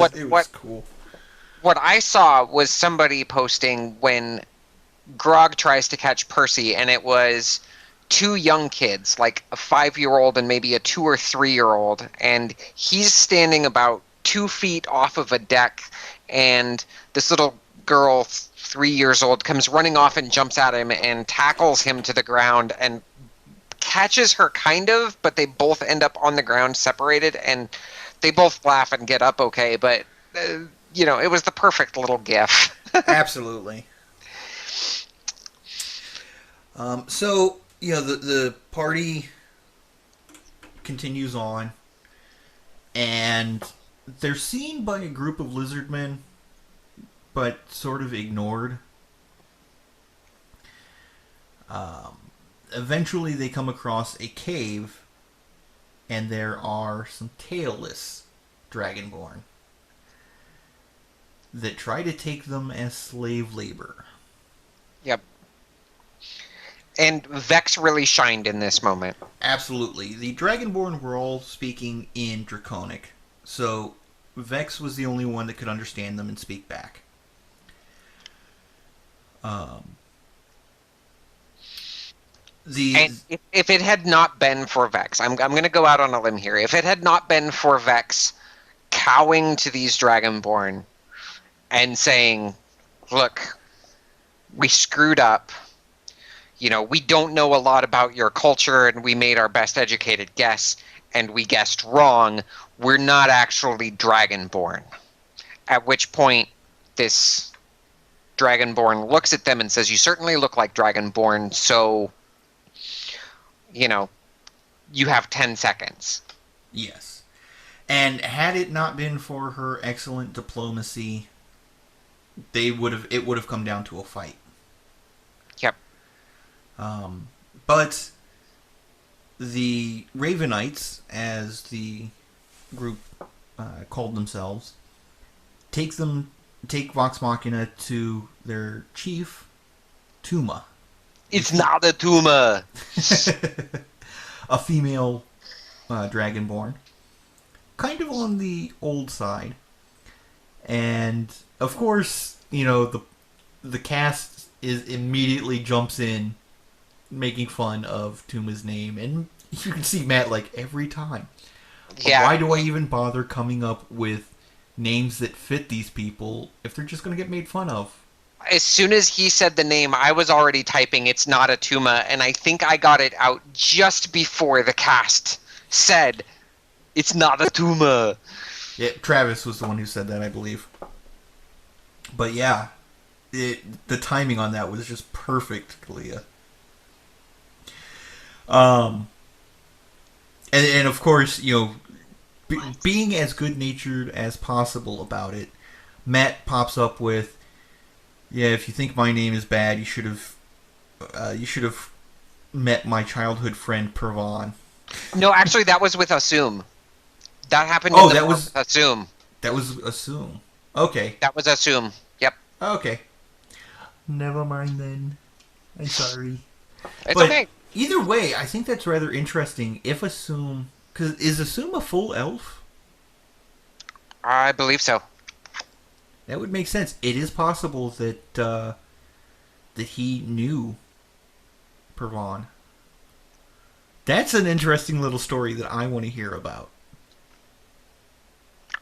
cool. What I saw was somebody posting when Grog tries to catch Percy, and it was two young kids, like a 5-year-old and maybe a 2 or 3-year-old, and he's standing about 2 feet off of a deck, and this little girl, 3 years old, comes running off and jumps at him and tackles him to the ground and catches her kind of, but they both end up on the ground separated, and they both laugh and get up okay, but it was the perfect little gif. Absolutely. So the party continues on, and they're seen by a group of lizardmen, but sort of ignored. Eventually they come across a cave, and there are some tailless dragonborn that try to take them as slave labor. Yep. And Vex really shined in this moment. Absolutely. The Dragonborn were all speaking in Draconic, so Vex was the only one that could understand them and speak back. And if it had not been for Vex, I'm going to go out on a limb here. If it had not been for Vex cowing to these Dragonborn and saying, "Look, we screwed up. We don't know a lot about your culture, and we made our best educated guess, and we guessed wrong. We're not actually Dragonborn." At which point, this Dragonborn looks at them and says, "You certainly look like Dragonborn, so, you have 10 seconds. Yes. And had it not been for her excellent diplomacy, it would have come down to a fight. Yep. But the Ravenites, as the group called themselves, take Vox Machina to their chief, Tuma. It's not a tumor. A female dragonborn. Kind of on the old side. And, of course, the cast immediately jumps in, making fun of Tuma's name. And you can see Matt, every time. Yeah. Why do I even bother coming up with names that fit these people if they're just going to get made fun of? As soon as he said the name, I was already typing "It's not a Tuma," and I think I got it out just before the cast said "It's not a Tuma." Yeah, Travis was the one who said that, I believe. But yeah, the timing on that was just perfect, Kalia. And of course, being as good-natured as possible about it, Matt pops up with, "Yeah, if you think my name is bad, you should have met my childhood friend Pervon." No, actually, that was with Assume. That happened. With Assume. That was Assume. Okay. That was Assume. Yep. Okay. Never mind then. I'm sorry. It's okay. Either way, I think that's rather interesting. If Assume, because is Assume a full elf? I believe so. That would make sense. It is possible that that he knew Pervon. That's an interesting little story that I want to hear about.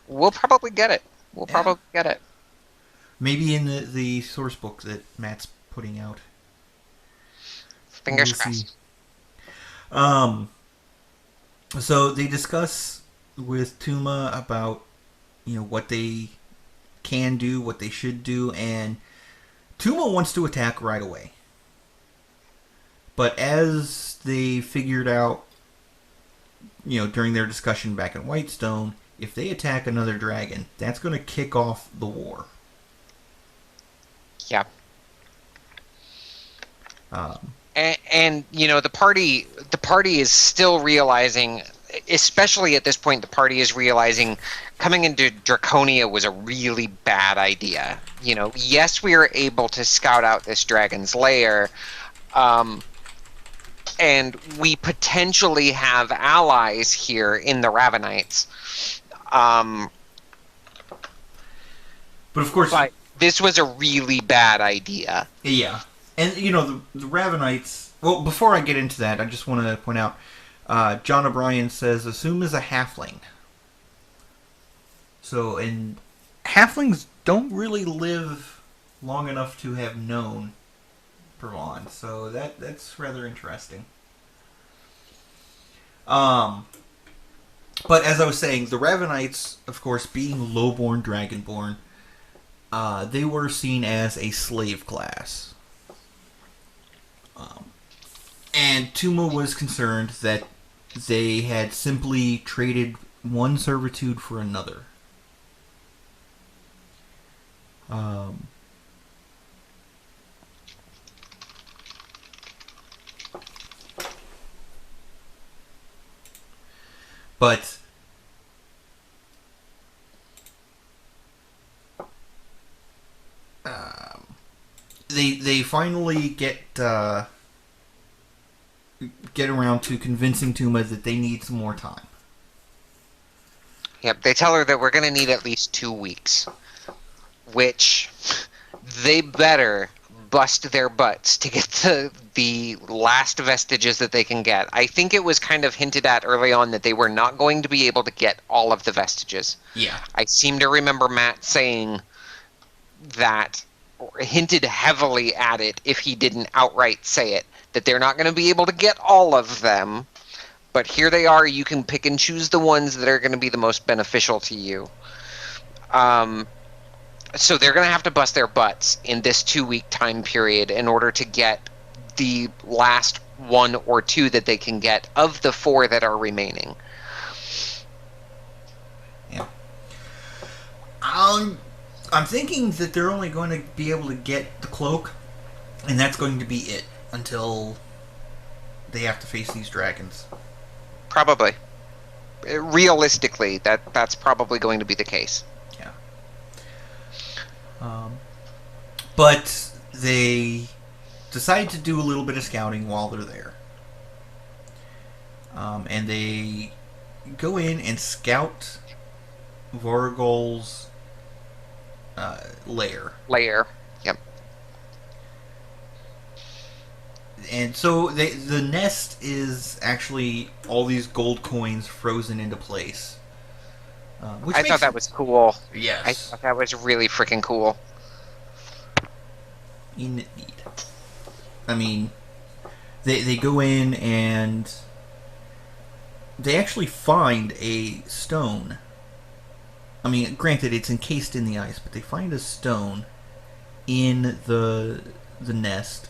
We'll probably get it. Maybe in the source book that Matt's putting out. Fingers crossed. So they discuss with Tuma about what they can do, what they should do, and Tuma wants to attack right away. But as they figured out, during their discussion back in Whitestone, if they attack another dragon, that's going to kick off the war. Yeah. And the party is still realizing, especially at this point, the party is realizing coming into Draconia was a really bad idea. Yes, we were able to scout out this dragon's lair, and we potentially have allies here in the Ravenites. But of course, this was a really bad idea. Yeah. And, the Ravenites... Well, before I get into that, I just want to point out, John O'Brien says, "Assume is a halfling." So, and halflings don't really live long enough to have known Pervon. So that's rather interesting. But as I was saying, the Ravenites, of course, being lowborn, dragonborn, they were seen as a slave class. And Tuma was concerned that they had simply traded one servitude for another. But they finally get around to convincing Tuma that they need some more time. Yep, they tell her that we're going to need at least 2 weeks, which they better bust their butts to get to the last vestiges that they can get. I think it was kind of hinted at early on that they were not going to be able to get all of the vestiges. Yeah. I seem to remember Matt saying that, or hinted heavily at it if he didn't outright say it, that they're not going to be able to get all of them, but here they are. You can pick and choose the ones that are going to be the most beneficial to you. So they're going to have to bust their butts in this 2-week time period in order to get the last 1 or 2 that they can get of the 4 that are remaining. Yeah. I'm thinking that they're only going to be able to get the cloak, and that's going to be it until they have to face these dragons. Probably. Realistically, that's probably going to be the case. Yeah. But they decide to do a little bit of scouting while they're there. And they go in and scout Vorgol's lair. Yep. And so the nest is actually all these gold coins frozen into place. I thought that was cool. Yes. I thought that was really freaking cool. Indeed. I mean, they go in and they actually find a stone. I mean, granted, it's encased in the ice, but they find a stone in the nest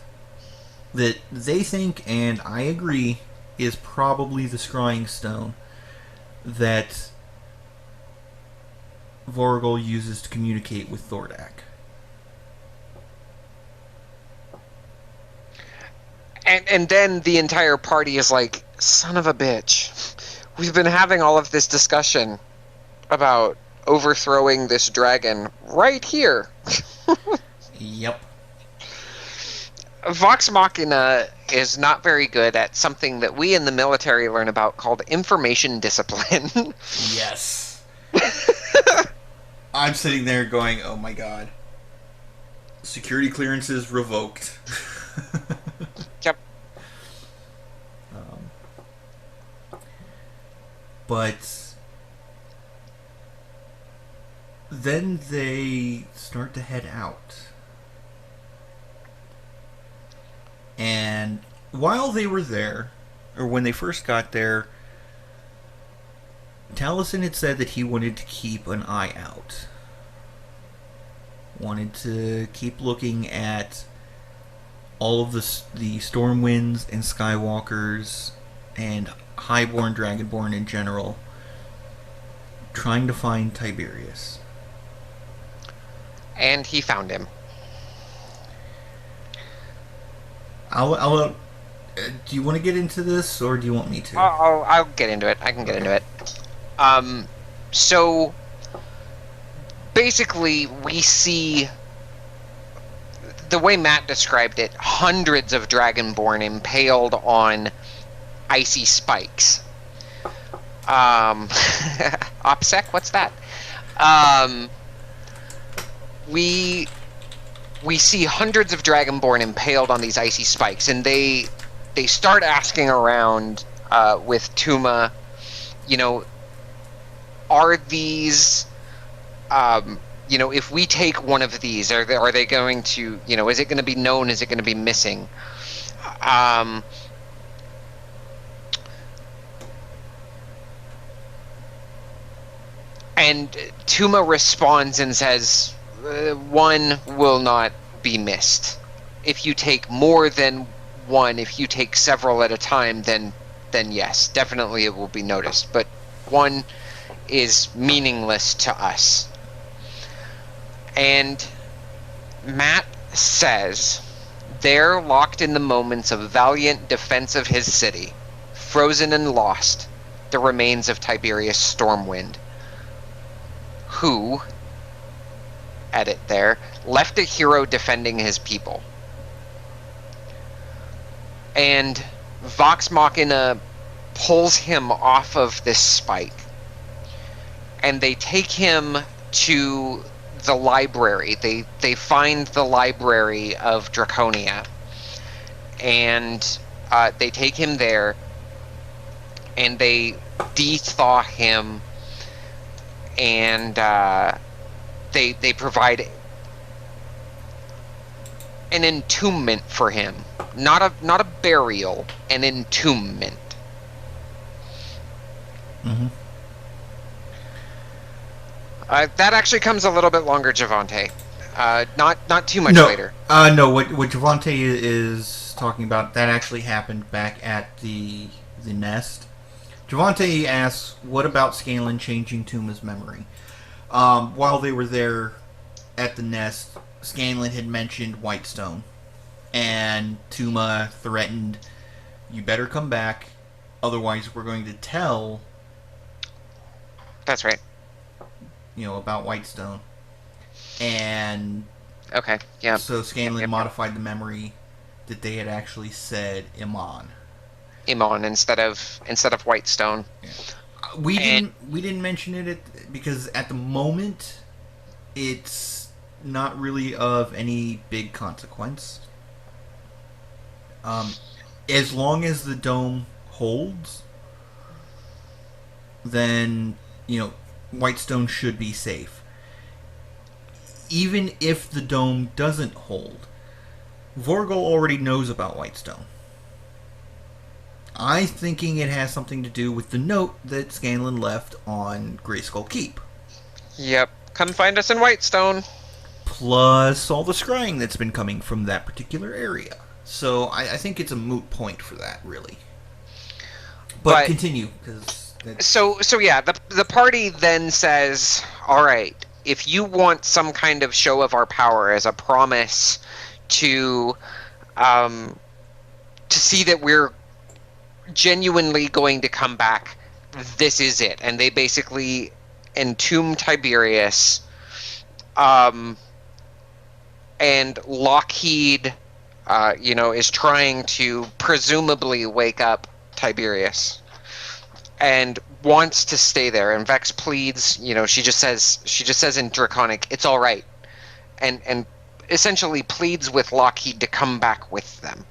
that they think, and I agree, is probably the scrying stone that Vorgol uses to communicate with Thordak. And then the entire party is like, son of a bitch. We've been having all of this discussion about overthrowing this dragon right here. Yep. Vox Machina is not very good at something that we in the military learn about called information discipline. Yes. I'm sitting there going, oh my god. Security clearances revoked. Yep. But then they start to head out. And while they were there, or when they first got there, Taliesin had said that he wanted to keep an eye out. Wanted to keep looking at all of the Stormwinds and Skywalkers and Highborn, Dragonborn in general, trying to find Tiberius. And he found him. Do you want to get into this, or do you want me to? I'll get into it. I can get into it. So basically, we see, the way Matt described it, hundreds of Dragonborn impaled on icy spikes. OPSEC, what's that? We see hundreds of Dragonborn impaled on these icy spikes, and they start asking around with Tuma, are these, if we take one of these, are they going to, is it going to be known, is it going to be missing? And Tuma responds and says, one will not be missed. If you take more than one, if you take several at a time, then yes, definitely it will be noticed. But one is meaningless to us. And Matt says, there, locked in the moments of valiant defense of his city, frozen and lost, the remains of Tiberius Stormwind, who, edit there, left a hero defending his people. And Vox Machina pulls him off of this spike, and they take him to the library. They find the library of Draconia, and they take him there, and they de-thaw him, and they provide an entombment for him, not a burial, an entombment. Mm-hmm. That actually comes a little bit longer, Javante. Not too much later. No. What Javante is talking about, that actually happened back at the nest. Javante asks, "What about Scanlan changing Tuma's memory?" While they were there at the nest, Scanlan had mentioned Whitestone, and Tuma threatened you better come back, otherwise we're going to tell, That's right. about Whitestone. And Okay, yeah. so Scanlan Yep. modified the memory that they had actually said Iman. Imon instead of Whitestone. Yeah. We And- didn't mention it because at the moment it's not really of any big consequence. As long as the dome holds, then Whitestone should be safe. Even if the dome doesn't hold, Vorgol already knows about Whitestone. I'm thinking it has something to do with the note that Scanlan left on Greyskull Keep. Yep. Come find us in Whitestone. Plus all the scrying that's been coming from that particular area. So I think it's a moot point for that, really. But continue, because... So yeah, the party then says, all right, if you want some kind of show of our power as a promise to see that we're genuinely going to come back, this is it. And they basically entomb Tiberius, and Lockheed, is trying to presumably wake up Tiberius and wants to stay there. And Vex pleads, she just says in Draconic, it's all right, and essentially pleads with Lockheed to come back with them.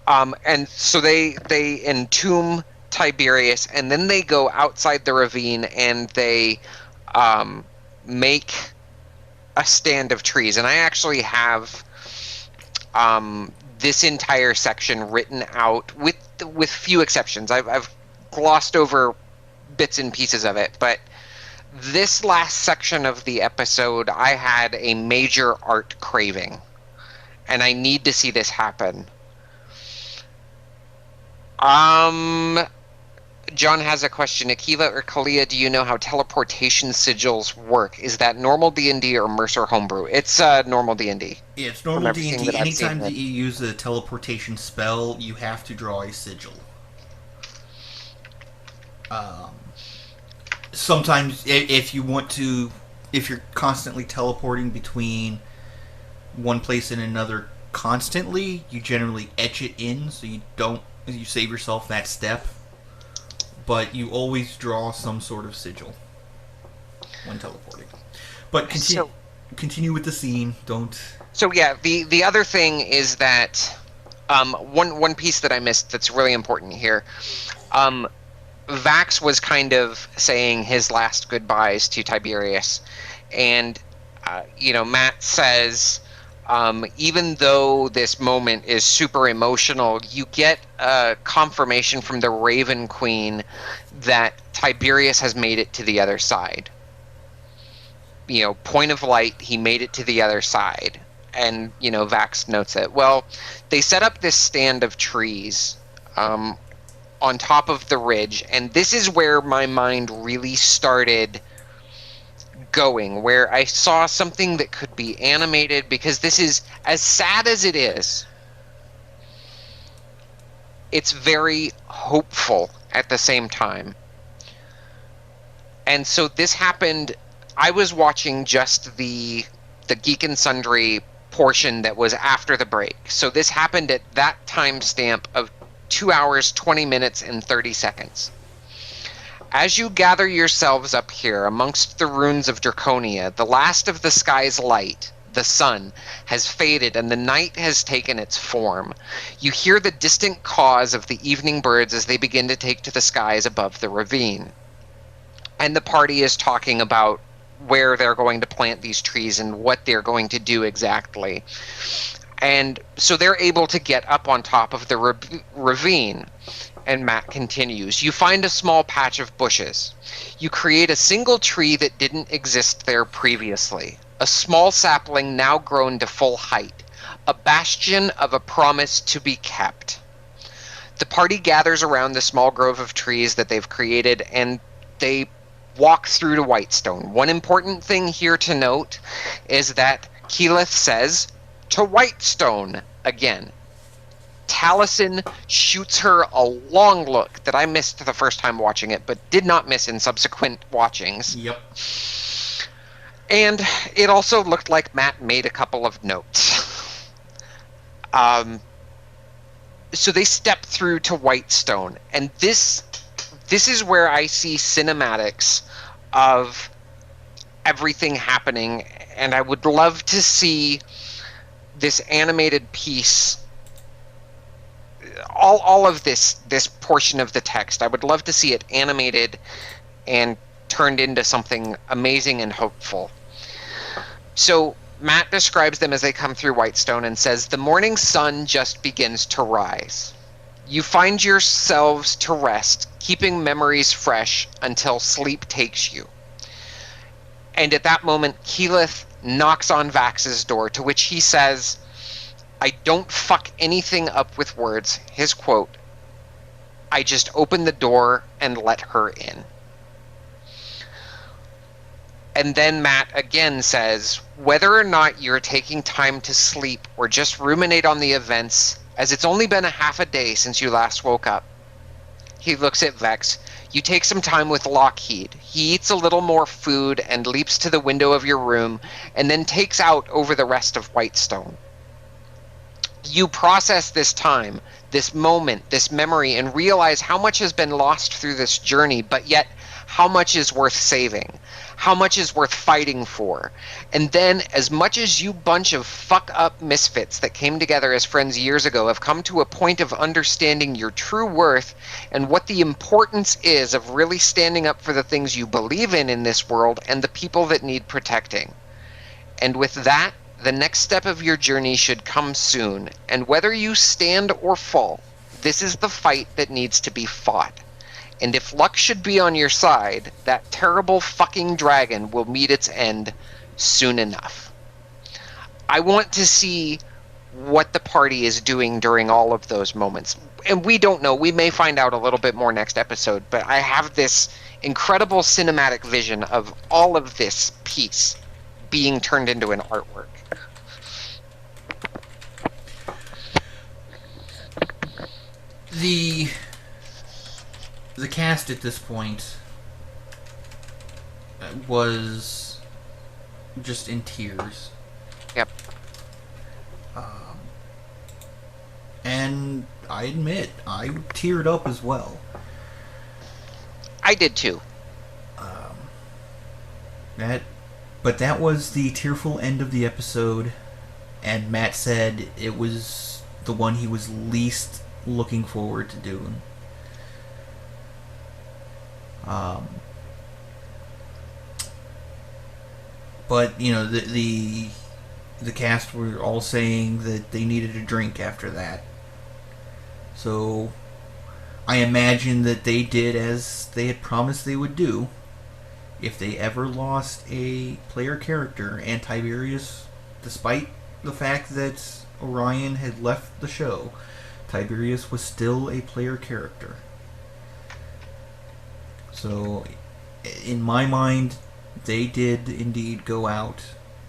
And so they entomb Tiberius, and then they go outside the ravine and they make a stand of trees. And I actually have this entire section written out with few exceptions. I've glossed over bits and pieces of it, but this last section of the episode, I had a major art craving, and I need to see this happen. John has a question. Akiva or Kalia, do you know how teleportation sigils work? Is that normal D&D or Mercer homebrew? It's normal D&D. Yeah, it's normal D&D. Anytime that you use a teleportation spell, you have to draw a sigil. Sometimes, if you're constantly teleporting between one place and another constantly, you generally etch it in, so you save yourself that step. But you always draw some sort of sigil when teleporting. But continue with the scene. Don't. So yeah, the other thing is that one piece that I missed that's really important here. Vax was kind of saying his last goodbyes to Tiberius, and Matt says, even though this moment is super emotional, you get a confirmation from the Raven Queen that Tiberius has made it to the other side. Point of light, he made it to the other side. And, Vax notes it. Well, they set up this stand of trees on top of the ridge, and this is where my mind really started going, where I saw something that could be animated, because this is, as sad as it is, it's very hopeful at the same time. And so this happened, I was watching just the Geek and Sundry portion that was after the break. So this happened at that timestamp of 2 hours, 20 minutes, and 30 seconds. As you gather yourselves up here amongst the ruins of Draconia, the last of the sky's light, the sun, has faded and the night has taken its form. You hear the distant caws of the evening birds as they begin to take to the skies above the ravine. And the party is talking about where they're going to plant these trees and what they're going to do exactly. And so they're able to get up on top of the ravine. And Matt continues, you find a small patch of bushes. You create a single tree that didn't exist there previously. A small sapling now grown to full height. A bastion of a promise to be kept. The party gathers around the small grove of trees that they've created, and they walk through to Whitestone. One important thing here to note is that Keyleth says, to Whitestone again. Taliesin shoots her a long look that I missed the first time watching it, but did not miss in subsequent watchings. Yep. And it also looked like Matt made a couple of notes. So they step through to Whitestone, and this is where I see cinematics of everything happening, and I would love to see this animated piece, all of this portion of the text. I would love to see it animated and turned into something amazing and hopeful. So Matt describes them as they come through Whitestone and says, "The morning sun just begins to rise. You find yourselves to rest, keeping memories fresh until sleep takes you." And at that moment, Keyleth knocks on Vax's door, to which he says, "I don't fuck anything up with words." His quote, "I just open the door and let her in." And then Matt again says, "Whether or not you're taking time to sleep or just ruminate on the events, as it's only been a half a day since you last woke up." He looks at Vex. "You take some time with Lockheed. He eats a little more food and leaps to the window of your room and then takes out over the rest of Whitestone. You process this time, this moment, this memory, and realize how much has been lost through this journey, but yet how much is worth saving, how much is worth fighting for. And then, as much as you bunch of fuck-up misfits that came together as friends years ago have come to a point of understanding your true worth and what the importance is of really standing up for the things you believe in this world and the people that need protecting. And with that, the next step of your journey should come soon, and whether you stand or fall, this is the fight that needs to be fought. And if luck should be on your side, that terrible fucking dragon will meet its end soon enough." I want to see what the party is doing during all of those moments. And we don't know. We may find out a little bit more next episode, but I have this incredible cinematic vision of all of this piece being turned into an artwork. The cast at this point was just in tears. Yep. And I admit, I teared up as well. I did too. But that was the tearful end of the episode, and Matt said it was the one he was least looking forward to doing. But you know, the cast were all saying that they needed a drink after that. So I imagine that they did as they had promised they would do. If they ever lost a player character, and Tiberius, despite the fact that Orion had left the show, Tiberius was still a player character. So, in my mind, they did indeed go out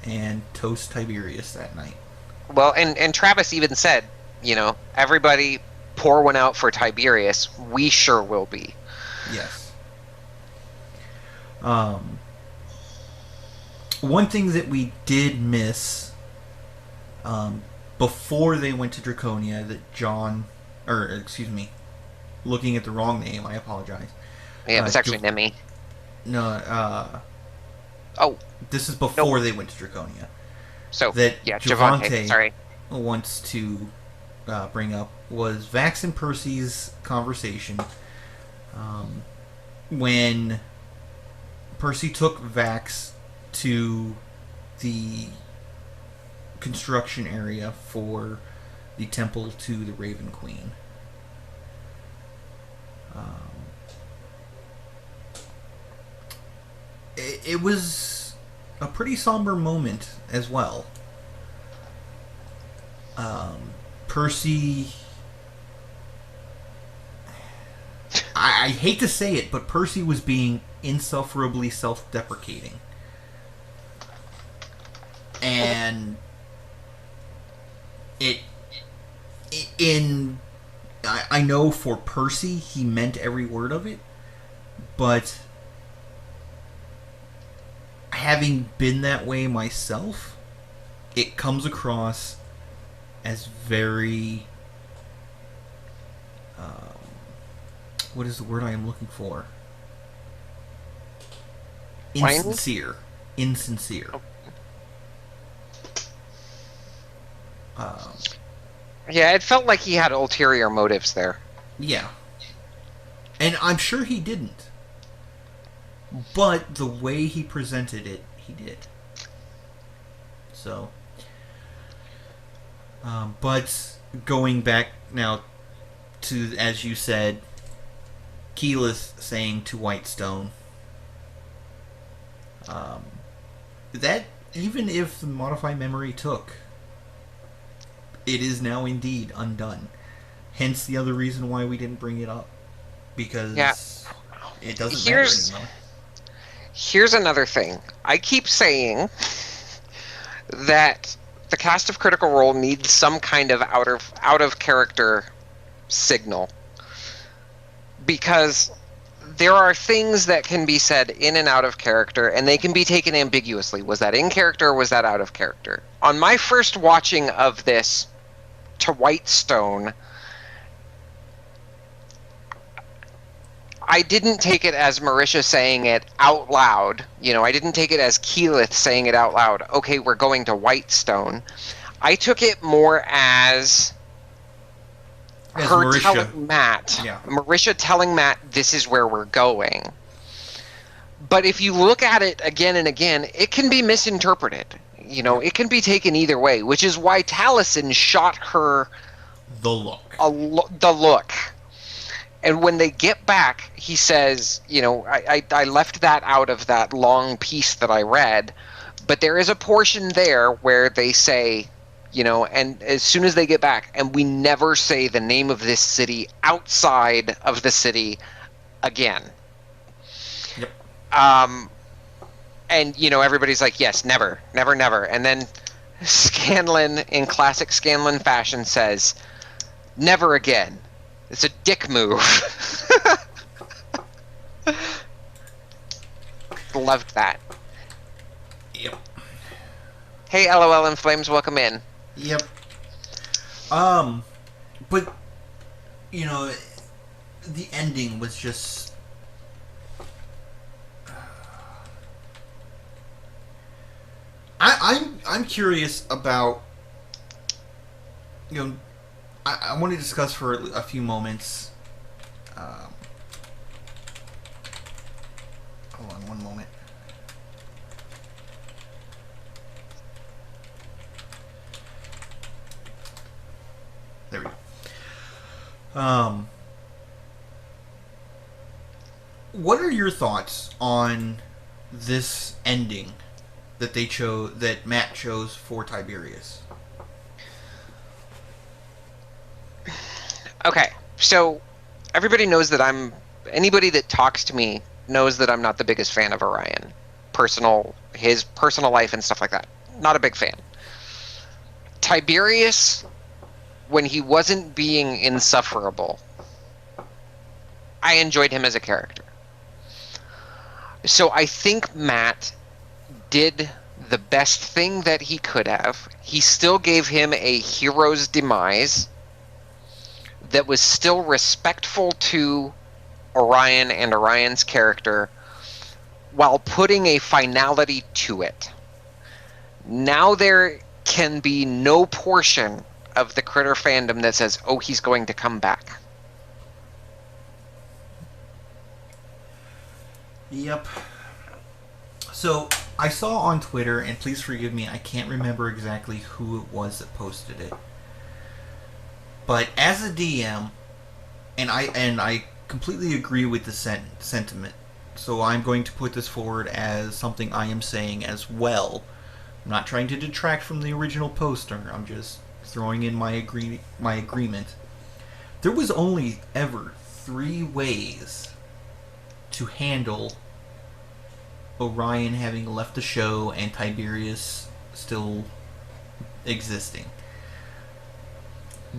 and toast Tiberius that night. Well, and Travis even said, you know, everybody pour one out for Tiberius. We sure will be. Yes. One thing that we did miss before they went to Draconia, that looking at the wrong name, I apologize. Yeah, it's actually Nemi. No, oh. This is before they went to Draconia. So, that yeah, Javante, sorry. wants to bring up was Vax and Percy's conversation when Percy took Vax to the construction area for the temple to the Raven Queen. It was a pretty somber moment as well. Percy... I hate to say it, but Percy was being insufferably self-deprecating. And in I know for Percy he meant every word of it, but having been that way myself, it comes across as very what is the word I am looking for? Insincere. Insincere. Yeah, it felt like he had ulterior motives there. Yeah. And I'm sure he didn't. But the way he presented it, he did. So. But going back now to, as you said, Keyleth saying to Whitestone, that even if the modified memory took, it is now indeed undone. Hence the other reason why we didn't bring it up. Because it doesn't matter anymore. Here's another thing. I keep saying that the cast of Critical Role needs some kind of out of character signal. Because there are things that can be said in and out of character, and they can be taken ambiguously. Was that in character or was that out of character? On my first watching of this to Whitestone, I didn't take it as Marisha saying it out loud. You know, I didn't take it as Keyleth saying it out loud. Okay, we're going to Whitestone. I took it more as her Marisha. telling Matt. Yeah. Marisha telling Matt, this is where we're going. But if you look at it again and again, it can be misinterpreted. You know, it can be taken either way, which is why Taliesin shot her The look. the look. And when they get back, he says, you know, I left that out of that long piece that I read, but there is a portion there where they say, you know, and as soon as they get back, and we never say the name of this city outside of the city again. Yep. And, you know, everybody's like, yes, never, never, never. And then Scanlan, in classic Scanlan fashion, says, never again. It's a dick move. Loved that. Yep. Hey, LOL and Flames, welcome in. Yep. But, you know, the ending was just... I'm curious about, you know, I want to discuss for a few moments. Hold on one moment. There we go. What are your thoughts on this ending that they chose, that Matt chose for Tiberius? Okay, so everybody knows that anybody that talks to me knows that I'm not the biggest fan of Orion. His personal life and stuff like that. Not a big fan. Tiberius, when he wasn't being insufferable, I enjoyed him as a character. So I think Matt did the best thing that he could have. He still gave him a hero's demise that was still respectful to Orion and Orion's character while putting a finality to it. Now there can be no portion of the Critter fandom that says, oh, he's going to come back. Yep. So, I saw on Twitter, and please forgive me, I can't remember exactly who it was that posted it. But as a DM, and I completely agree with the sentiment, so I'm going to put this forward as something I am saying as well. I'm not trying to detract from the original poster, I'm just throwing in my agreement. There was only ever 3 ways to handle Orion having left the show and Tiberius still existing.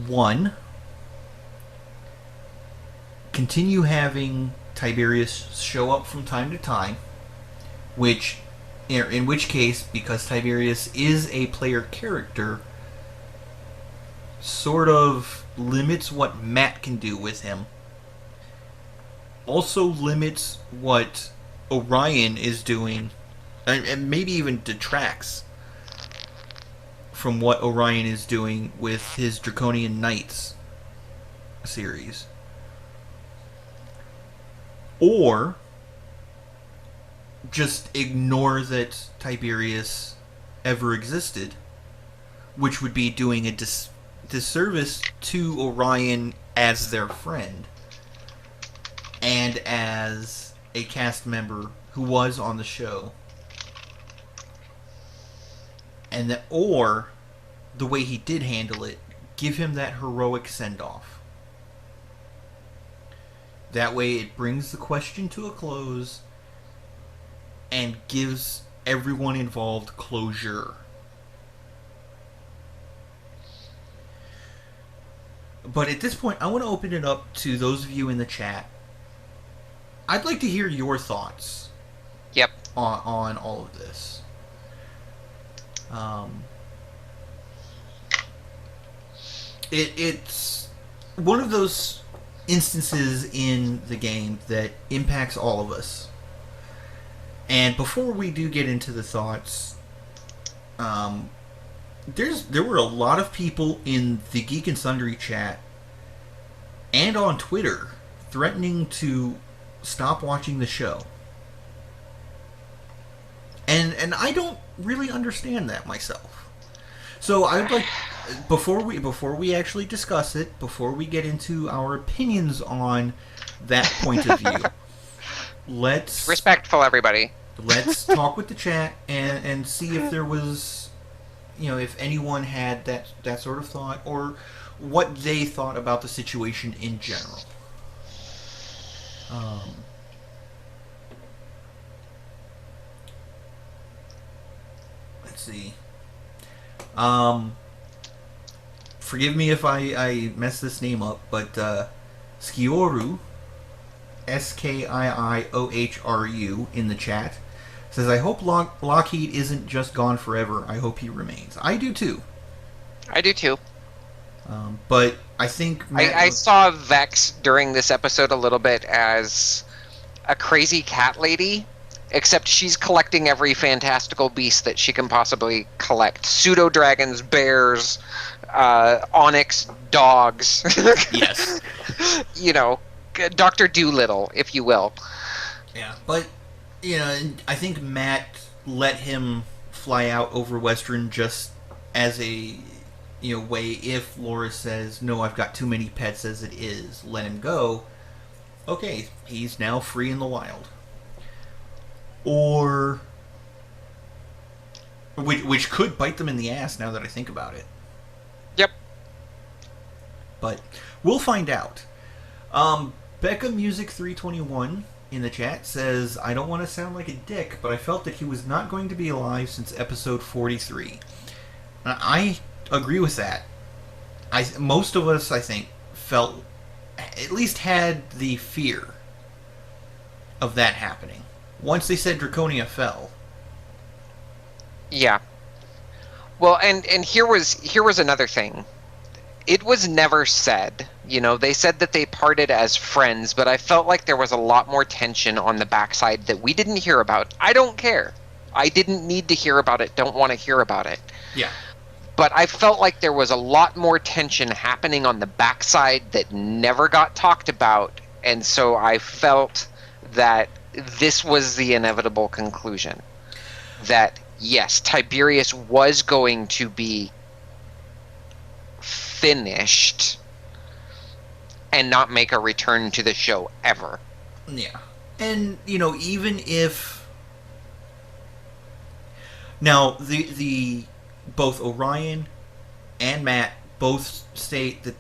One, continue having Tiberius show up from time to time, which, in which case, because Tiberius is a player character, sort of limits what Matt can do with him. Also limits what Orion is doing, and maybe even detracts from what Orion is doing with his Draconian Knights series. Or just ignore that Tiberius ever existed, which would be doing a disservice to Orion as their friend and as a cast member who was on the show. And that, or the way he did handle it, give him that heroic send-off. That way it brings the question to a close and gives everyone involved closure. But at this point, I want to open it up to those of you in the chat. I'd like to hear your thoughts. Yep. On all of this. It's one of those instances in the game that impacts all of us. And before we do get into the thoughts, there were a lot of people in the Geek and Sundry chat and on Twitter threatening to stop watching the show. And I don't really understand that myself. So I'd like, before we actually discuss it, before we get into our opinions on that point of view, let's Respectful, everybody. let's talk with the chat and see if there was, if anyone had that sort of thought, or what they thought about the situation in general. Let's see. Forgive me if I mess this name up, but Skioru, Skiiohru in the chat, says, I hope Lockheed isn't just gone forever. I hope he remains. I do too. I do too. But I think I saw Vex during this episode a little bit as a crazy cat lady, except she's collecting every fantastical beast that she can possibly collect. Pseudo-dragons, bears, onyx, dogs. Yes. Dr. Doolittle, if you will. Yeah, but, I think Matt let him fly out over Western just as a, way, if Laura says, no, I've got too many pets as it is, let him go. Okay, he's now free in the wild. Or, which could bite them in the ass now that I think about it. Yep. But we'll find out. Becca Music 321 in the chat says, I don't want to sound like a dick, but I felt that he was not going to be alive since episode 43. I agree with that. Most of us, I think, felt, at least had the fear of that happening. Once they said Draconia fell. Yeah. Well, and here was another thing. It was never said. They said that they parted as friends, but I felt like there was a lot more tension on the backside that we didn't hear about. I don't care. I didn't need to hear about it. Don't want to hear about it. Yeah. But I felt like there was a lot more tension happening on the backside that never got talked about, and so I felt that this was the inevitable conclusion. That, yes, Tiberius was going to be finished and not make a return to the show ever. Yeah. And, even if... Now, the both Orion and Matt both state that,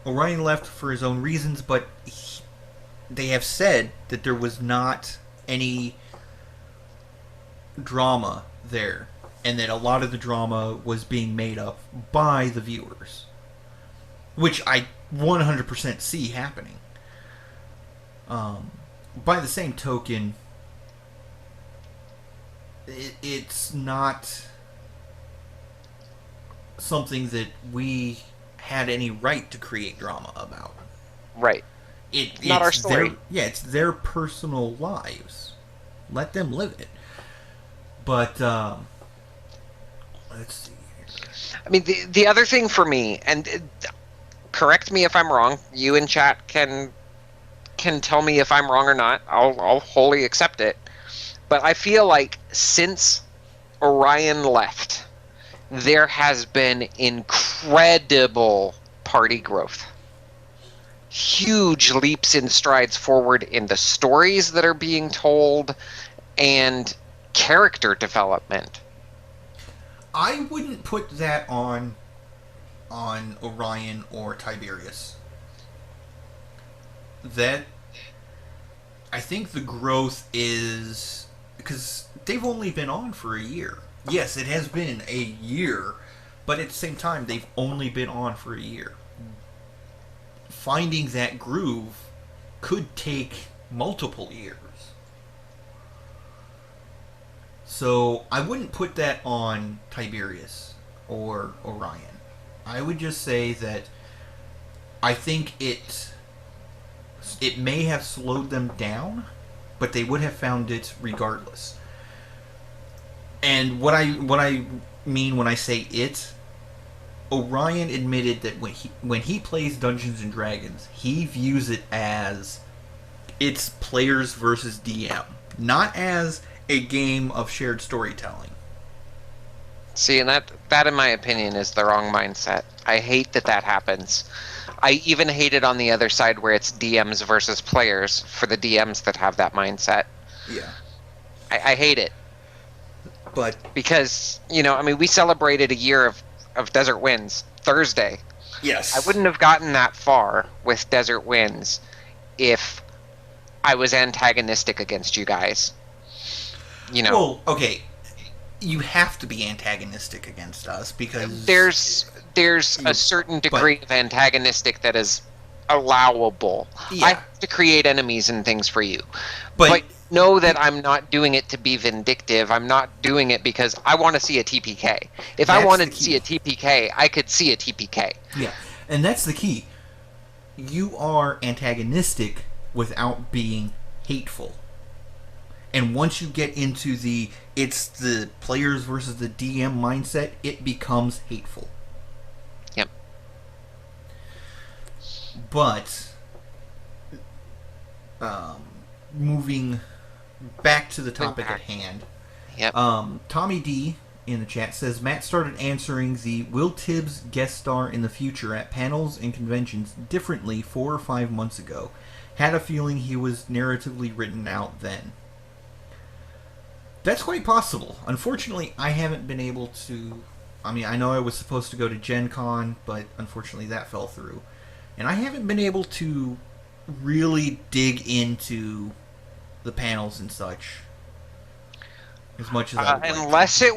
Orion left for his own reasons, but they have said that there was not any drama there, and that a lot of the drama was being made up by the viewers. which I 100% see happening. By the same token, it's not something that we had any right to create drama about. Right. Not our story. It's their personal lives. Let them live it. But let's see here. I mean, the other thing for me, and correct me if I'm wrong. You in chat can tell me if I'm wrong or not. I'll wholly accept it. But I feel like since Orion left, there has been incredible party growth. Huge leaps and strides forward in the stories that are being told and character development. I wouldn't put that on Orion or Tiberius. That I think the growth is because they've only been on for a year. Yes, it has been a year, but at the same time, they've only been on for a year. Finding that groove could take multiple years. So I wouldn't put that on Tiberius or Orion. I would just say that I think it may have slowed them down, but they would have found it regardless. And what I mean when I say it, Orion admitted that when he plays Dungeons and Dragons, he views it as it's players versus DM, not as a game of shared storytelling. See, and that in my opinion is the wrong mindset. I hate that happens. I even hate it on the other side where it's DMs versus players for the DMs that have that mindset. Yeah. I hate it. But because, I mean, we celebrated a year of Desert Winds Thursday. yes. I wouldn't have gotten that far with Desert Winds if I was antagonistic against you guys. Well, okay. You have to be antagonistic against us because there's a certain degree of antagonistic that is allowable. Yeah. I have to create enemies and things for you. But know that I'm not doing it to be vindictive. I'm not doing it because I want to see a TPK. If I wanted to see a TPK, I could see a TPK. Yeah, and that's the key. You are antagonistic without being hateful. And once you get into it's the players versus the DM mindset, it becomes hateful. Yep. But, moving back to the topic at hand. Yep. Tommy D in the chat says Matt started answering the will Tibbs guest star in the future at panels and conventions differently 4 or 5 months ago. Had a feeling he was narratively written out then. That's quite possible. Unfortunately, I haven't been able to... I mean, I know I was supposed to go to Gen Con, but unfortunately that fell through. And I haven't been able to really dig into the panels and such as much as I would like unless it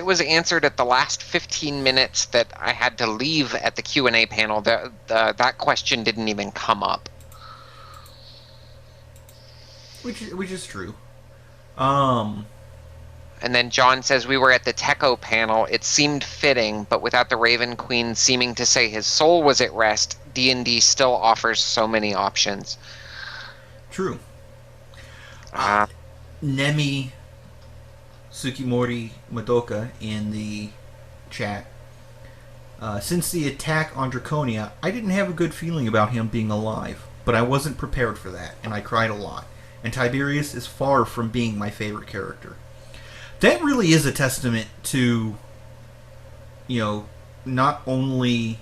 was answered at the last 15 minutes that I had to leave at the Q&A panel. That question didn't even come up. Which is true. And then John says we were at the Techo panel. It seemed fitting, but without the Raven Queen seeming to say his soul was at rest, D&D still offers so many options. True. Nemi Tsukimori Madoka in the chat. Since the attack on Draconia, I didn't have a good feeling about him being alive, but I wasn't prepared for that, and I cried a lot. And Tiberius is far from being my favorite character. That really is a testament to, not only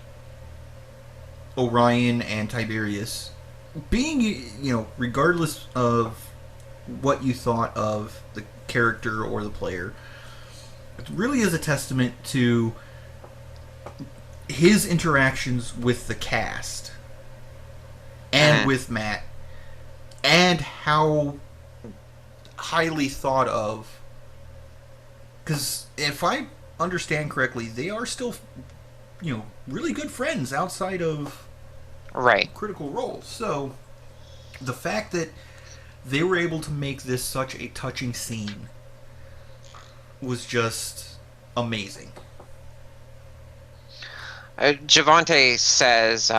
Orion and Tiberius being, regardless of what you thought of the character or the player, it really is a testament to his interactions with the cast and with Matt, and how highly thought of. Because if I understand correctly, they are still really good friends outside of Right. Critical Role. So the fact that they were able to make this such a touching scene was just amazing. Javante says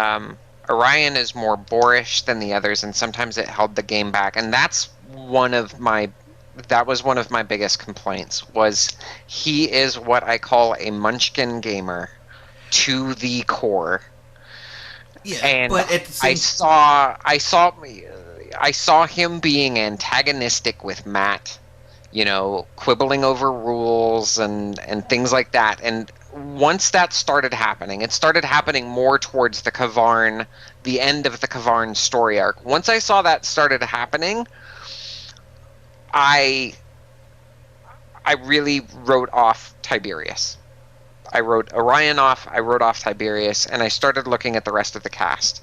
Orion is more boorish than the others, and sometimes it held the game back. And that was one of my biggest complaints. Was he is what I call a munchkin gamer to the core. Yeah, And but at the same I saw him being antagonistic with Matt, quibbling over rules and things like that. And once that started happening, it started happening more towards the end of the Kavarn story arc. Once I saw that started happening, I really wrote off Tiberius. I wrote Orion off, I wrote off Tiberius, and I started looking at the rest of the cast.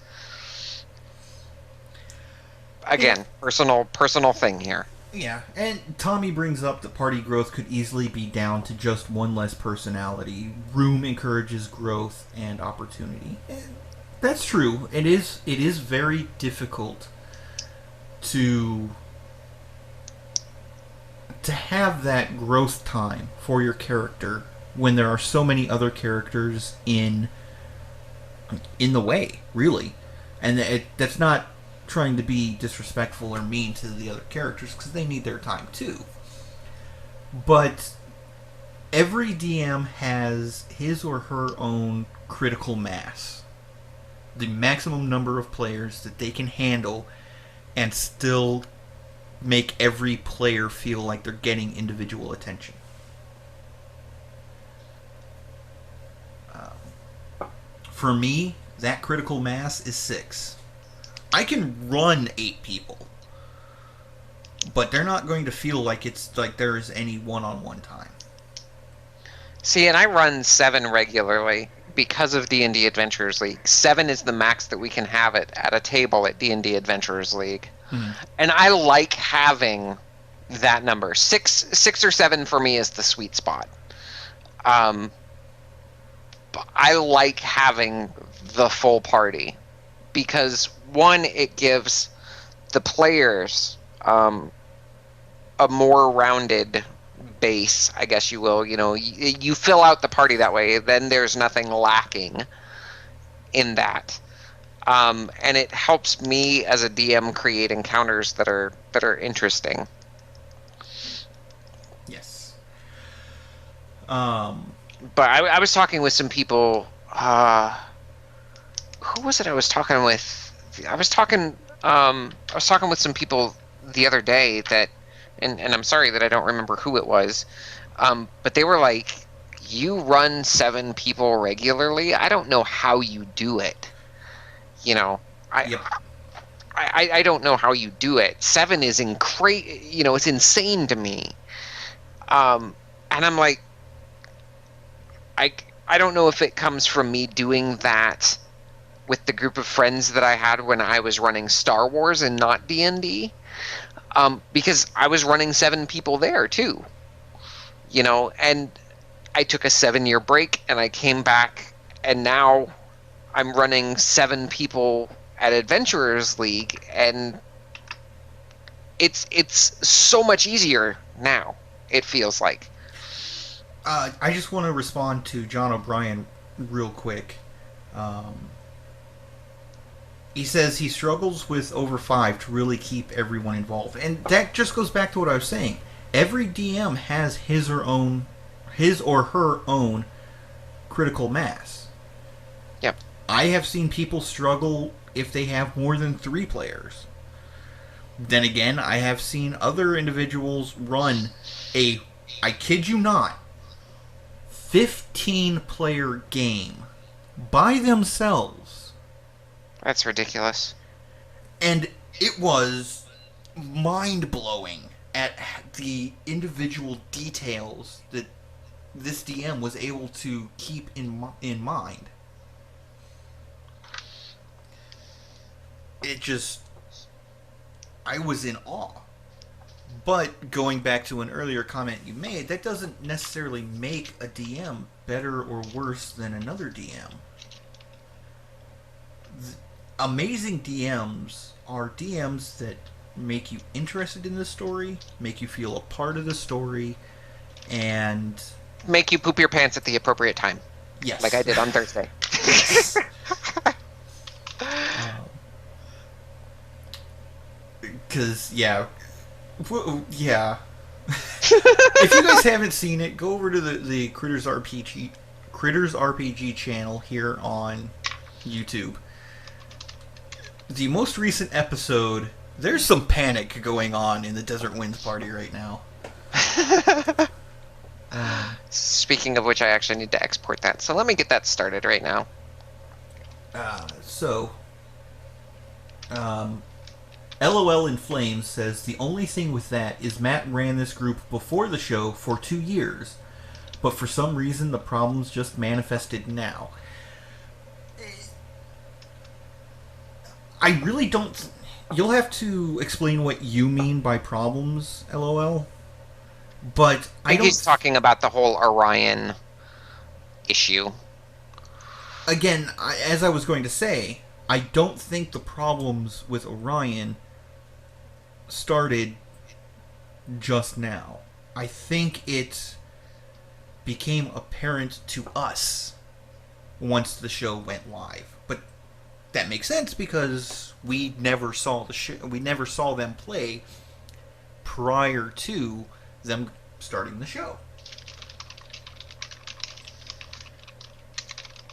Again, personal thing here. Yeah, and Tommy brings up that party growth could easily be down to just one less personality. Room encourages growth and opportunity. And that's true. It is very difficult to have that growth time for your character when there are so many other characters in the way, really. And that's not trying to be disrespectful or mean to the other characters, because they need their time too. But every DM has his or her own critical mass. The maximum number of players that they can handle and still make every player feel like they're getting individual attention. For me, that critical mass is 6. I can run 8 people, but they're not going to feel like it's like there is any one-on-one time. See, and I run 7 regularly because of D&D Adventurers League. 7 is the max that we can have it at a table at D&D Adventurers League. Mm-hmm. And I like having that number. 6 or 7 for me is the sweet spot. I like having the full party because, one, it gives the players a more rounded base, I guess you will. You fill out the party that way, then there's nothing lacking in that. And it helps me as a DM create encounters that are interesting. Yes. But I was talking with some people. Who was it I was talking with? I was talking with some people the other day that, and I'm sorry that I don't remember who it was, but they were like, "You run 7 people regularly. I don't know how you do it." I don't know how you do it. 7 is it's insane to me. And I'm like, I don't know if it comes from me doing that with the group of friends that I had when I was running Star Wars and not D&D, because I was running 7 people there too, and I took a 7-year break and I came back and now I'm running 7 people at Adventurers League, and it's so much easier now, it feels like. I just want to respond to John O'Brien real quick. He says he struggles with over 5 to really keep everyone involved. And that just goes back to what I was saying. Every DM has his or her own critical mass. Yep. I have seen people struggle if they have more than 3 players. Then again, I have seen other individuals run I kid you not, 15-player game by themselves. That's ridiculous. And it was mind-blowing at the individual details that this DM was able to keep in mind. I was in awe. But going back to an earlier comment you made, that doesn't necessarily make a DM better or worse than another DM. Amazing DMs are DMs that make you interested in the story, make you feel a part of the story, and make you poop your pants at the appropriate time. Yes. Like I did on Thursday. Yes. Because, yeah. Yeah. If you guys haven't seen it, go over to the Critters RPG channel here on YouTube. The most recent episode, there's some panic going on in the Desert Winds party right now. Speaking of which, I actually need to export that. So let me get that started right now. LOL in Flames says, the only thing with that is Matt ran this group before the show for 2 years, but for some reason the problems just manifested now. I really don't... You'll have to explain what you mean by problems, LOL. But I think don't... he's talking about the whole Orion issue. Again, as I was going to say, I don't think the problems with Orion started just now. I think it became apparent to us once the show went live. But that makes sense because we never saw the show. We never saw them play prior to them starting the show.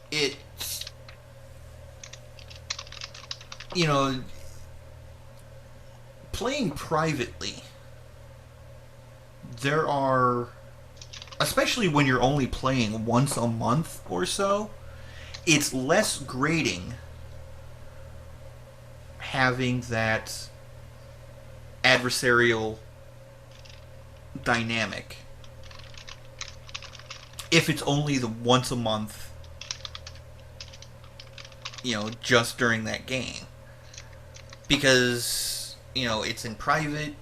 It's, you know, playing privately, there are, especially when you're only playing once a month or so, it's less grating having that adversarial dynamic if it's only the once a month, you know, just during that game. Because, you know, it's in private,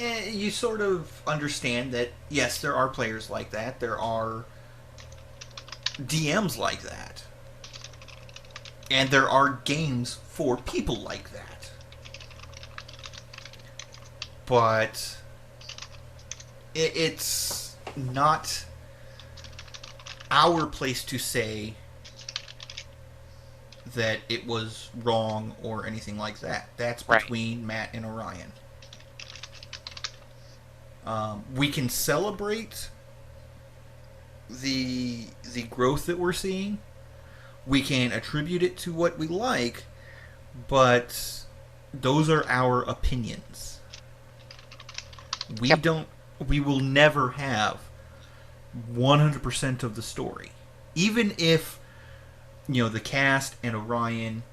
and you sort of understand that, yes, there are players like that, there are DMs like that, and there are games for people like that. But it's not our place to say that it was wrong or anything like that. That's between right. Matt and Orion. We can celebrate the growth that we're seeing. We can attribute it to what we like, but those are our opinions. We will never have 100% of the story. Even if, you know, the cast and Orion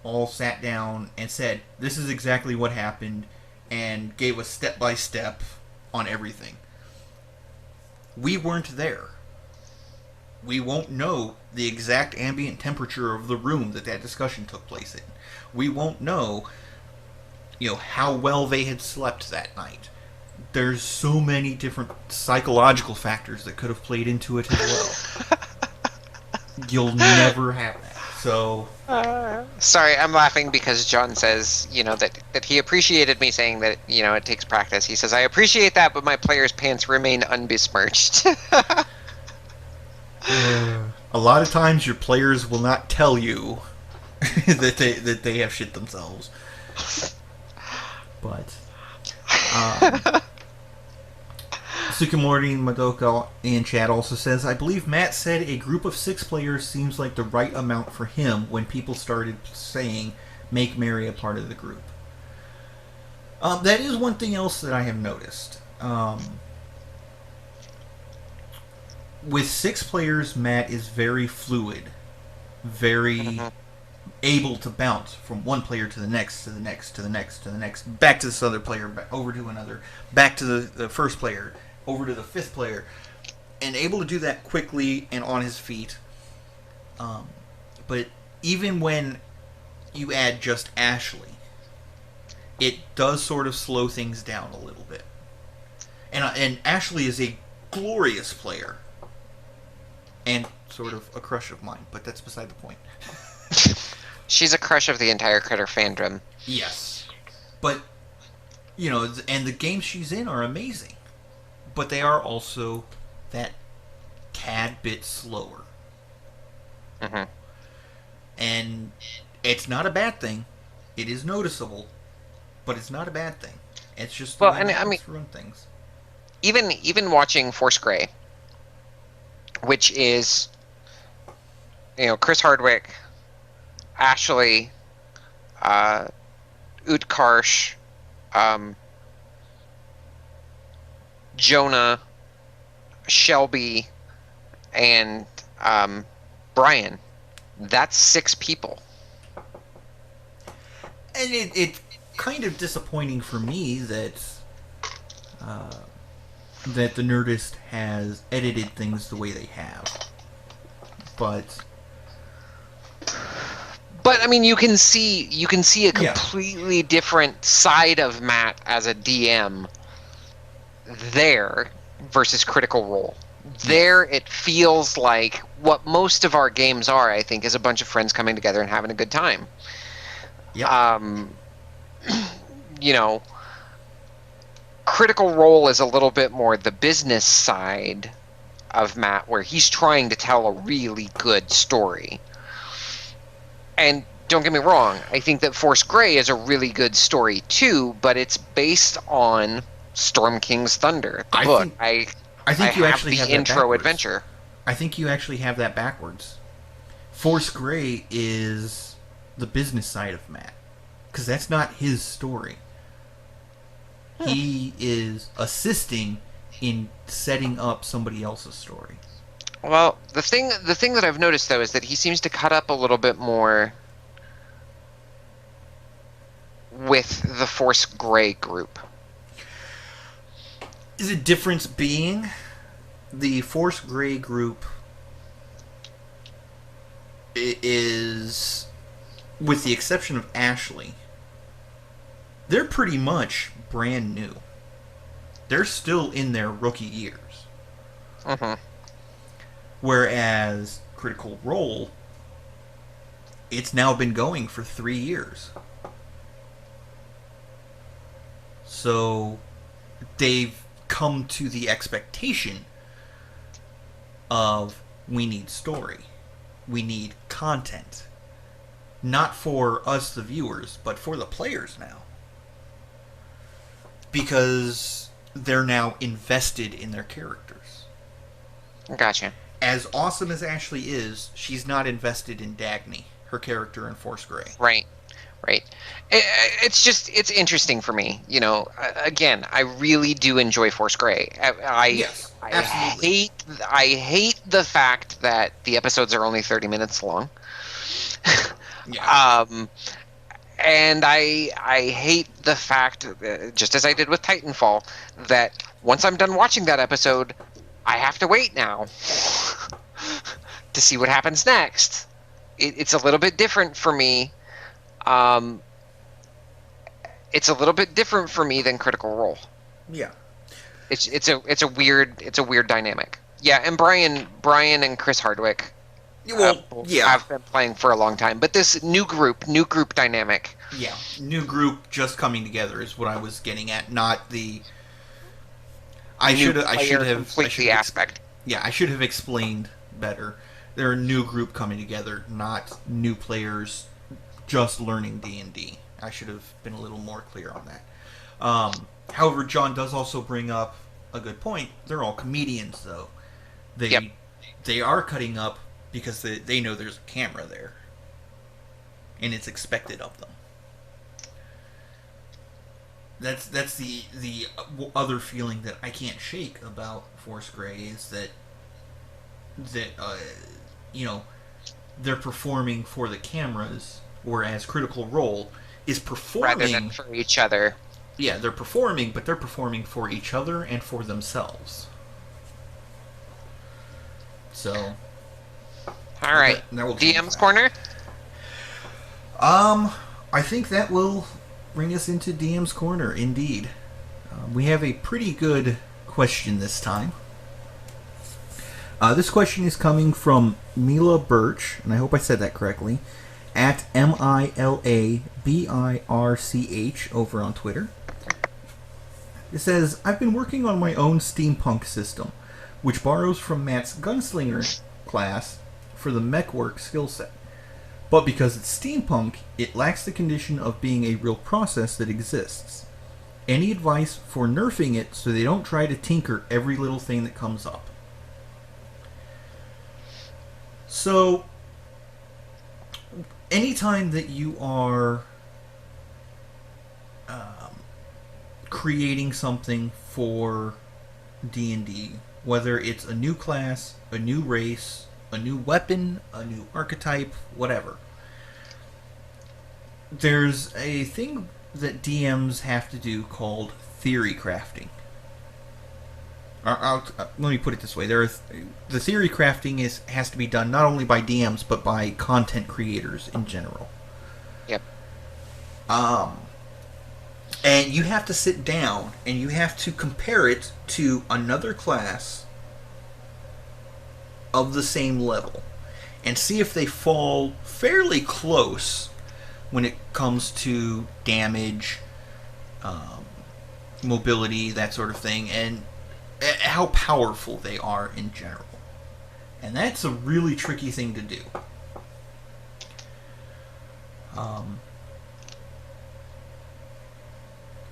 all sat down and said, this is exactly what happened, and gave us step-by-step on everything. We weren't there. We won't know the exact ambient temperature of the room that discussion took place in. We won't know, you know, how well they had slept that night. There's so many different psychological factors that could have played into it as well. You'll never have that. So, sorry, I'm laughing because John says, you know, that he appreciated me saying that, you know, it takes practice. He says, I appreciate that, but my players' pants remain unbesmirched. A lot of times your players will not tell you that they have shit themselves. But Sukamori Madoka in chat also says, I believe Matt said a group of 6 players seems like the right amount for him when people started saying make Mary a part of the group. That is one thing else that I have noticed. With 6 players, Matt is very fluid, very able to bounce from one player to the next, to the next, to the next, to the next, back to this other player, back over to another, back to the first player, over to the 5th player, and able to do that quickly and on his feet. But even when you add just Ashley, it does sort of slow things down a little bit. And Ashley is a glorious player, and sort of a crush of mine, but that's beside the point. She's a crush of the entire Critter fandom. Yes, but and the games she's in are amazing, but they are also that tad bit slower. Mm-hmm. And it's not a bad thing. It is noticeable, but it's not a bad thing. It's just the way to run things. Even watching Force Grey, which is, Chris Hardwick, Ashley, Utkarsh, Jonah, Shelby, and Brian. That's 6 people. And it's kind of disappointing for me that the Nerdist has edited things the way they have. But I mean, you can see a completely different side of Matt as a DM there versus Critical Role. There, it feels like what most of our games are, I think, is a bunch of friends coming together and having a good time. yeah, Critical Role is a little bit more the business side of Matt, where he's trying to tell a really good story. And don't get me wrong, I think that Force Grey is a really good story too, but it's based on Storm King's Thunder, the book. I think you actually have the that intro backwards. adventure. I think you actually have that backwards. Force Grey is the business side of Matt, because that's not his story. He is assisting in setting up somebody else's story. Well, the thing that I've noticed though is that he seems to cut up a little bit more with the Force Grey group. Is the difference being the Force Grey group is, with the exception of Ashley, they're pretty much brand new. They're still in their rookie years. Mm-hmm. Whereas Critical Role, it's now been going for 3 years. So they've come to the expectation of, we need story. We need content. Not for us, the viewers, but for the players now. Because they're now invested in their characters. Gotcha. As awesome as Ashley is, she's not invested in Dagny, her character in Force Grey. Right. It's interesting for me. Again, I really do enjoy Force Grey. Yes, absolutely. I hate the fact that the episodes are only 30 minutes long. Yeah. And I hate the fact, just as I did with Titanfall, that once I'm done watching that episode, I have to wait now to see what happens next. It's a little bit different for me. It's a little bit different for me than Critical Role. Yeah. It's a weird dynamic. Yeah, and Brian and Chris Hardwick have been playing for a long time, but this new group dynamic. Yeah, new group just coming together is what I was getting at, not the. I should have aspect. Yeah, I should have explained better. They're a new group coming together, not new players just learning D&D. I should have been a little more clear on that. However, John does also bring up a good point. They're all comedians, though. They are cutting up because they know there's a camera there, and it's expected of them. That's the other feeling that I can't shake about Force Grey is that they're performing for the cameras, whereas Critical Role is performing rather than for each other. Yeah, they're performing, but they're performing for each other and for themselves. So, all right, DM's corner. I think that will bring us into DM's corner. Indeed, we have a pretty good question this time. This question is coming from Mila Birch, and I hope I said that correctly, at MILABIRCH over on Twitter. It says, I've been working on my own steampunk system, which borrows from Matt's gunslinger class for the mech work skill set. But because it's steampunk, it lacks the condition of being a real process that exists. Any advice for nerfing it so they don't try to tinker every little thing that comes up? So, anytime that you are creating something for D&D, whether it's a new class, a new race, a new weapon, a new archetype, whatever, there's a thing that DMs have to do called theory crafting. Let me put it this way: the theory crafting has to be done not only by DMs but by content creators in general. Yep. And you have to sit down and you have to compare it to another class of the same level and see if they fall fairly close when it comes to damage, mobility, that sort of thing, and how powerful they are in general. And that's a really tricky thing to do.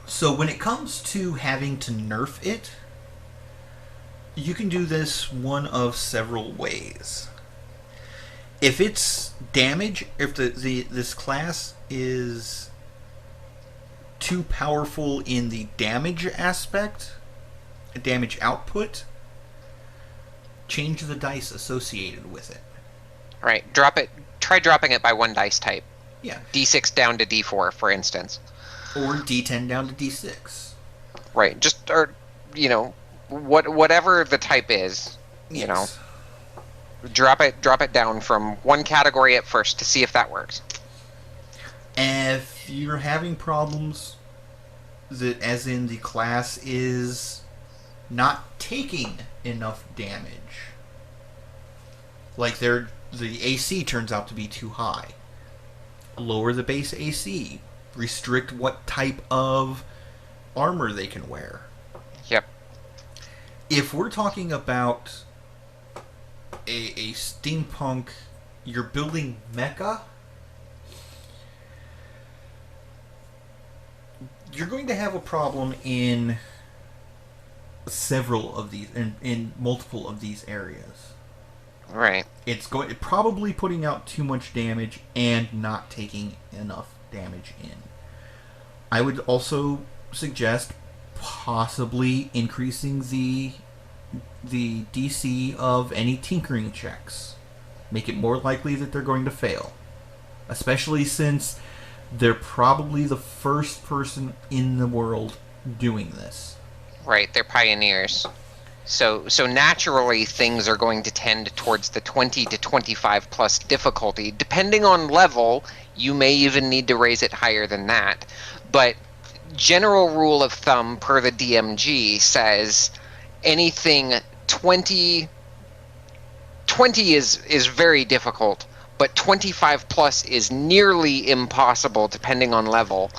So when it comes to having to nerf it, you can do this one of several ways. If it's damage, if this class is too powerful in the damage aspect, damage output, change the dice associated with it. Right. Drop it. Try dropping it by one dice type. Yeah. D6 down to D4, for instance. Or D10 down to D6. Right. Just, or, whatever the type is, Yes. drop it down from one category at first to see if that works. And if you're having problems, that as in the class is not taking enough damage, like the AC turns out to be too high, lower the base AC, restrict what type of armor they can wear. Yep. If we're talking about a steampunk, you're building mecha, you're going to have a problem in several of these, in multiple of these areas. Right. It's probably putting out too much damage and not taking enough damage in. I would also suggest possibly increasing the DC of any tinkering checks. Make it more likely that they're going to fail. Especially since they're probably the first person in the world doing this. Right, they're pioneers. So naturally things are going to tend towards the 20 to 25 plus difficulty. Depending on level, you may even need to raise it higher than that. But general rule of thumb per the DMG says anything 20 is very difficult, but 25 plus is nearly impossible depending on level.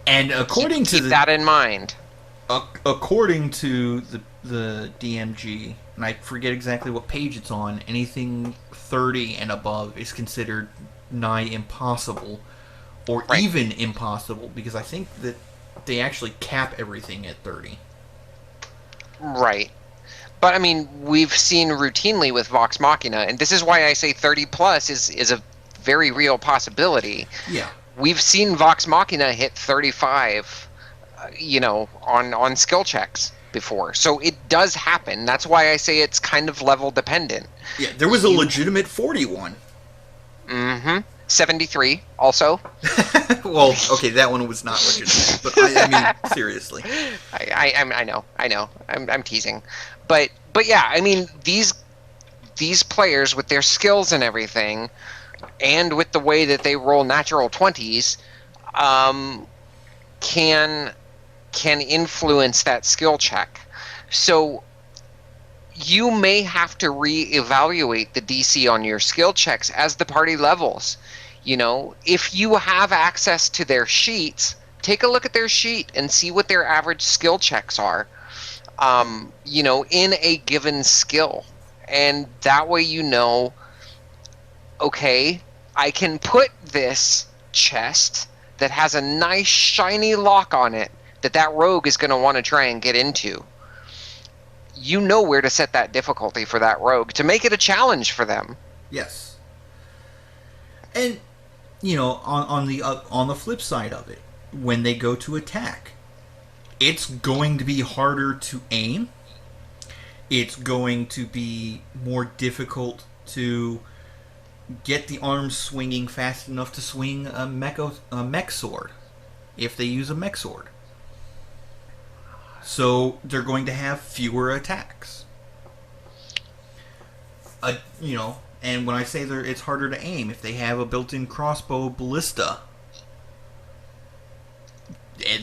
And according to keep that in mind. According to the DMG, and I forget exactly what page it's on, anything 30 and above is considered nigh impossible, or right. even impossible, because I think that they actually cap everything at 30. Right. But I mean, we've seen routinely with Vox Machina, and this is why I say 30 plus is a very real possibility. Yeah. We've seen Vox Machina hit 35, on skill checks before. So it does happen. That's why I say it's kind of level dependent. Yeah, there was a legitimate 41. Mm-hmm. 73 also. Well, okay, that one was not legitimate, but I mean, seriously. I know. I'm teasing. But yeah, I mean, these players with their skills and everything, and with the way that they roll natural 20s, can influence that skill check. So you may have to reevaluate the DC on your skill checks as the party levels. You know, if you have access to their sheets, take a look at their sheet and see what their average skill checks are, you know, in a given skill. And that way you know, okay, I can put this chest that has a nice shiny lock on it that rogue is going to want to try and get into. You know where to set that difficulty for that rogue to make it a challenge for them. Yes. And you know, on the flip side of it, when they go to attack, it's going to be harder to aim. It's going to be more difficult to get the arms swinging fast enough to swing a mech sword if they use a mech sword. So they're going to have fewer attacks. You know, and when I say it's harder to aim, if they have a built-in crossbow ballista,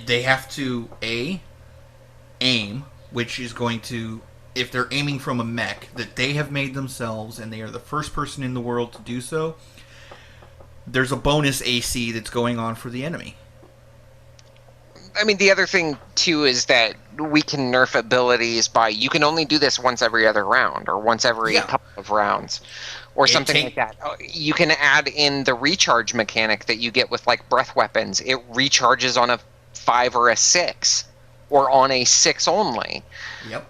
they have to aim, which is going to, if they're aiming from a mech that they have made themselves and they are the first person in the world to do so, there's a bonus AC that's going on for the enemy. I mean, the other thing, too, is that we can nerf abilities by, you can only do this once every other round, or once every couple of rounds, or something like that. You can add in the recharge mechanic that you get with, like, breath weapons. It recharges on a 5 or a 6, or on a 6 only. Yep.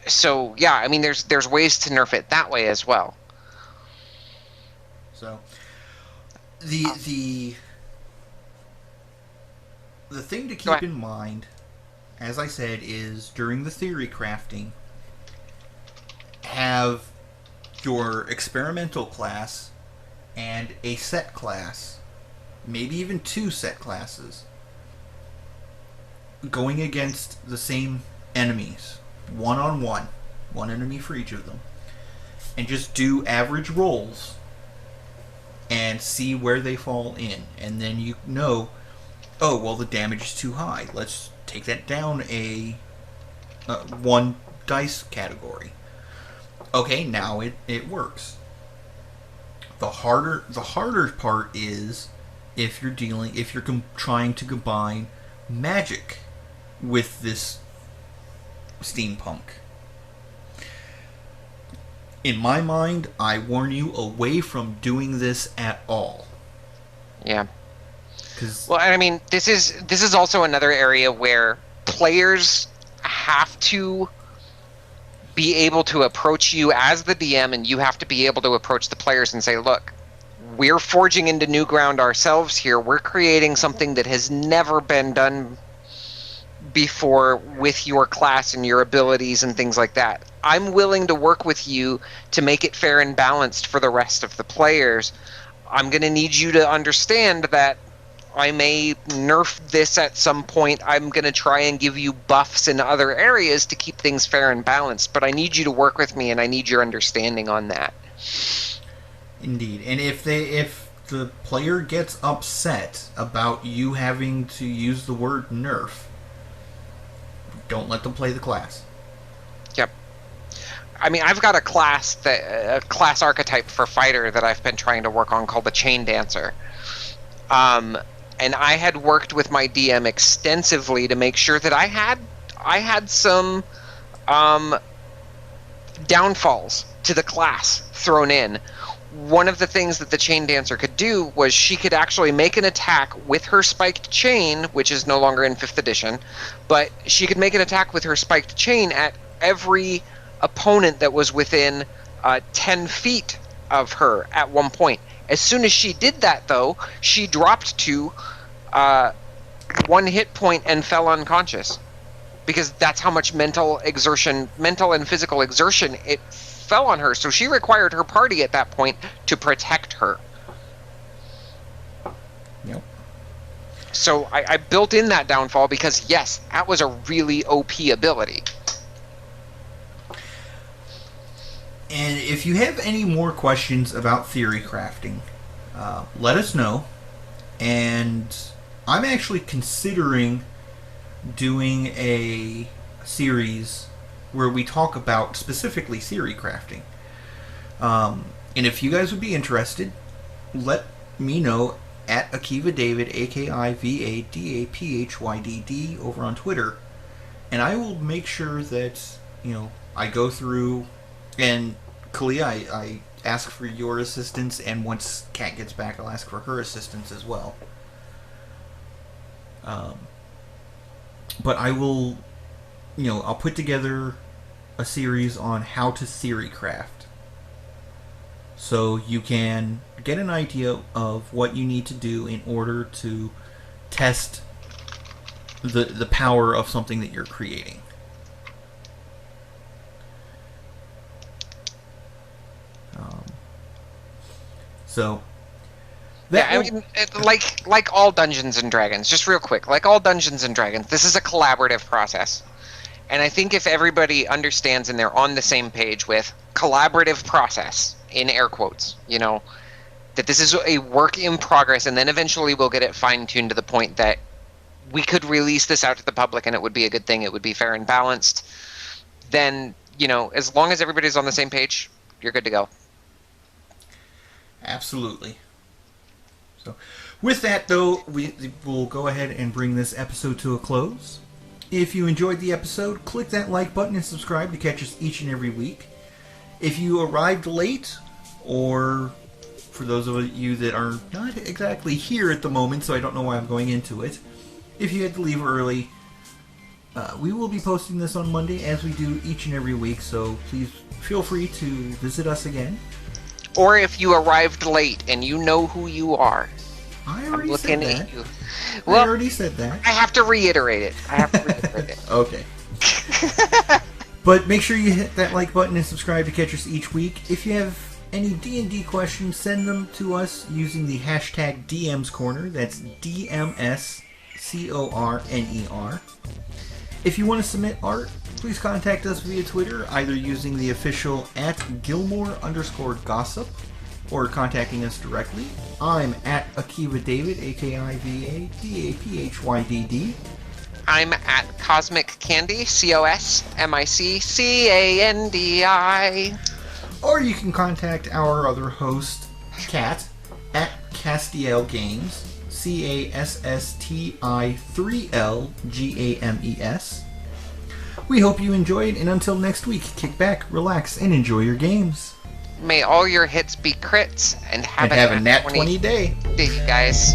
So, yeah, I mean, there's ways to nerf it that way as well. So, the thing to keep in mind, as I said, is during the theory crafting, have your experimental class and a set class, maybe even 2 set classes, going against the same enemies, one-on-one, one enemy for each of them, and just do average rolls and see where they fall in. And then you know, oh, well, the damage is too high. Let's take that down a 1 dice category. Okay, now it works. The harder part is if you're trying to combine magic with this steampunk. In my mind, I warn you away from doing this at all. Yeah. Well, I mean, this is also another area where players have to be able to approach you as the DM, and you have to be able to approach the players and say, look, we're forging into new ground ourselves here. We're creating something that has never been done before with your class and your abilities and things like that. I'm willing to work with you to make it fair and balanced for the rest of the players. I'm going to need you to understand that I may nerf this at some point. I'm going to try and give you buffs in other areas to keep things fair and balanced, but I need you to work with me, and I need your understanding on that. Indeed. And if the player gets upset about you having to use the word nerf, don't let them play the class. Yep. I mean, I've got a class archetype for fighter that I've been trying to work on called the Chain Dancer. And I had worked with my DM extensively to make sure that I had some downfalls to the class thrown in. One of the things that the Chain Dancer could do was she could actually make an attack with her spiked chain, which is no longer in 5th edition, but she could make an attack with her spiked chain at every opponent that was within 10 feet of her at one point. As soon as she did that, though, she dropped to 1 hit point and fell unconscious, because that's how much mental and physical exertion it fell on her. So she required her party at that point to protect her. Yep. So I built in that downfall because, yes, that was a really OP ability. And if you have any more questions about theory crafting, let us know. And I'm actually considering doing a series where we talk about specifically theory crafting. And if you guys would be interested, let me know at Akiva David, AKIVADAPHYDD, over on Twitter, and I will make sure that, I go through, and Kalia, I ask for your assistance, and once Kat gets back, I'll ask for her assistance as well. But I will, I'll put together a series on how to theory craft, so you can get an idea of what you need to do in order to test the power of something that you're creating. So yeah, I mean, like all Dungeons and Dragons, just real quick, like all Dungeons and Dragons, this is a collaborative process. And I think if everybody understands and they're on the same page with collaborative process, in air quotes, that this is a work in progress, and then eventually we'll get it fine-tuned to the point that we could release this out to the public and it would be a good thing, it would be fair and balanced, then, as long as everybody's on the same page, you're good to go. Absolutely. So, with that, though, we'll go ahead and bring this episode to a close. If you enjoyed the episode, click that like button and subscribe to catch us each and every week. If you arrived late, or for those of you that are not exactly here at the moment, so I don't know why I'm going into it, if you had to leave early, we will be posting this on Monday as we do each and every week, so please feel free to visit us again. Or if you arrived late and you know who you are. I already said that. Well, I already said that. I have to reiterate it. Okay. But make sure you hit that like button and subscribe to catch us each week. If you have any D&D questions, send them to us using the hashtag DM's Corner. That's DMSCORNER. If you want to submit art, please contact us via Twitter, either using the official @Gilmore_gossip or contacting us directly. I'm at Akiva David, AKIVADAPHYDD. I'm at Cosmic Candy, COSMICCANDI. Or you can contact our other host, Kat, at Castiel Games, CASSTI3LGAMES. We hope you enjoyed, and until next week, kick back, relax, and enjoy your games. May all your hits be crits, and have a nat 20 day. Day, guys.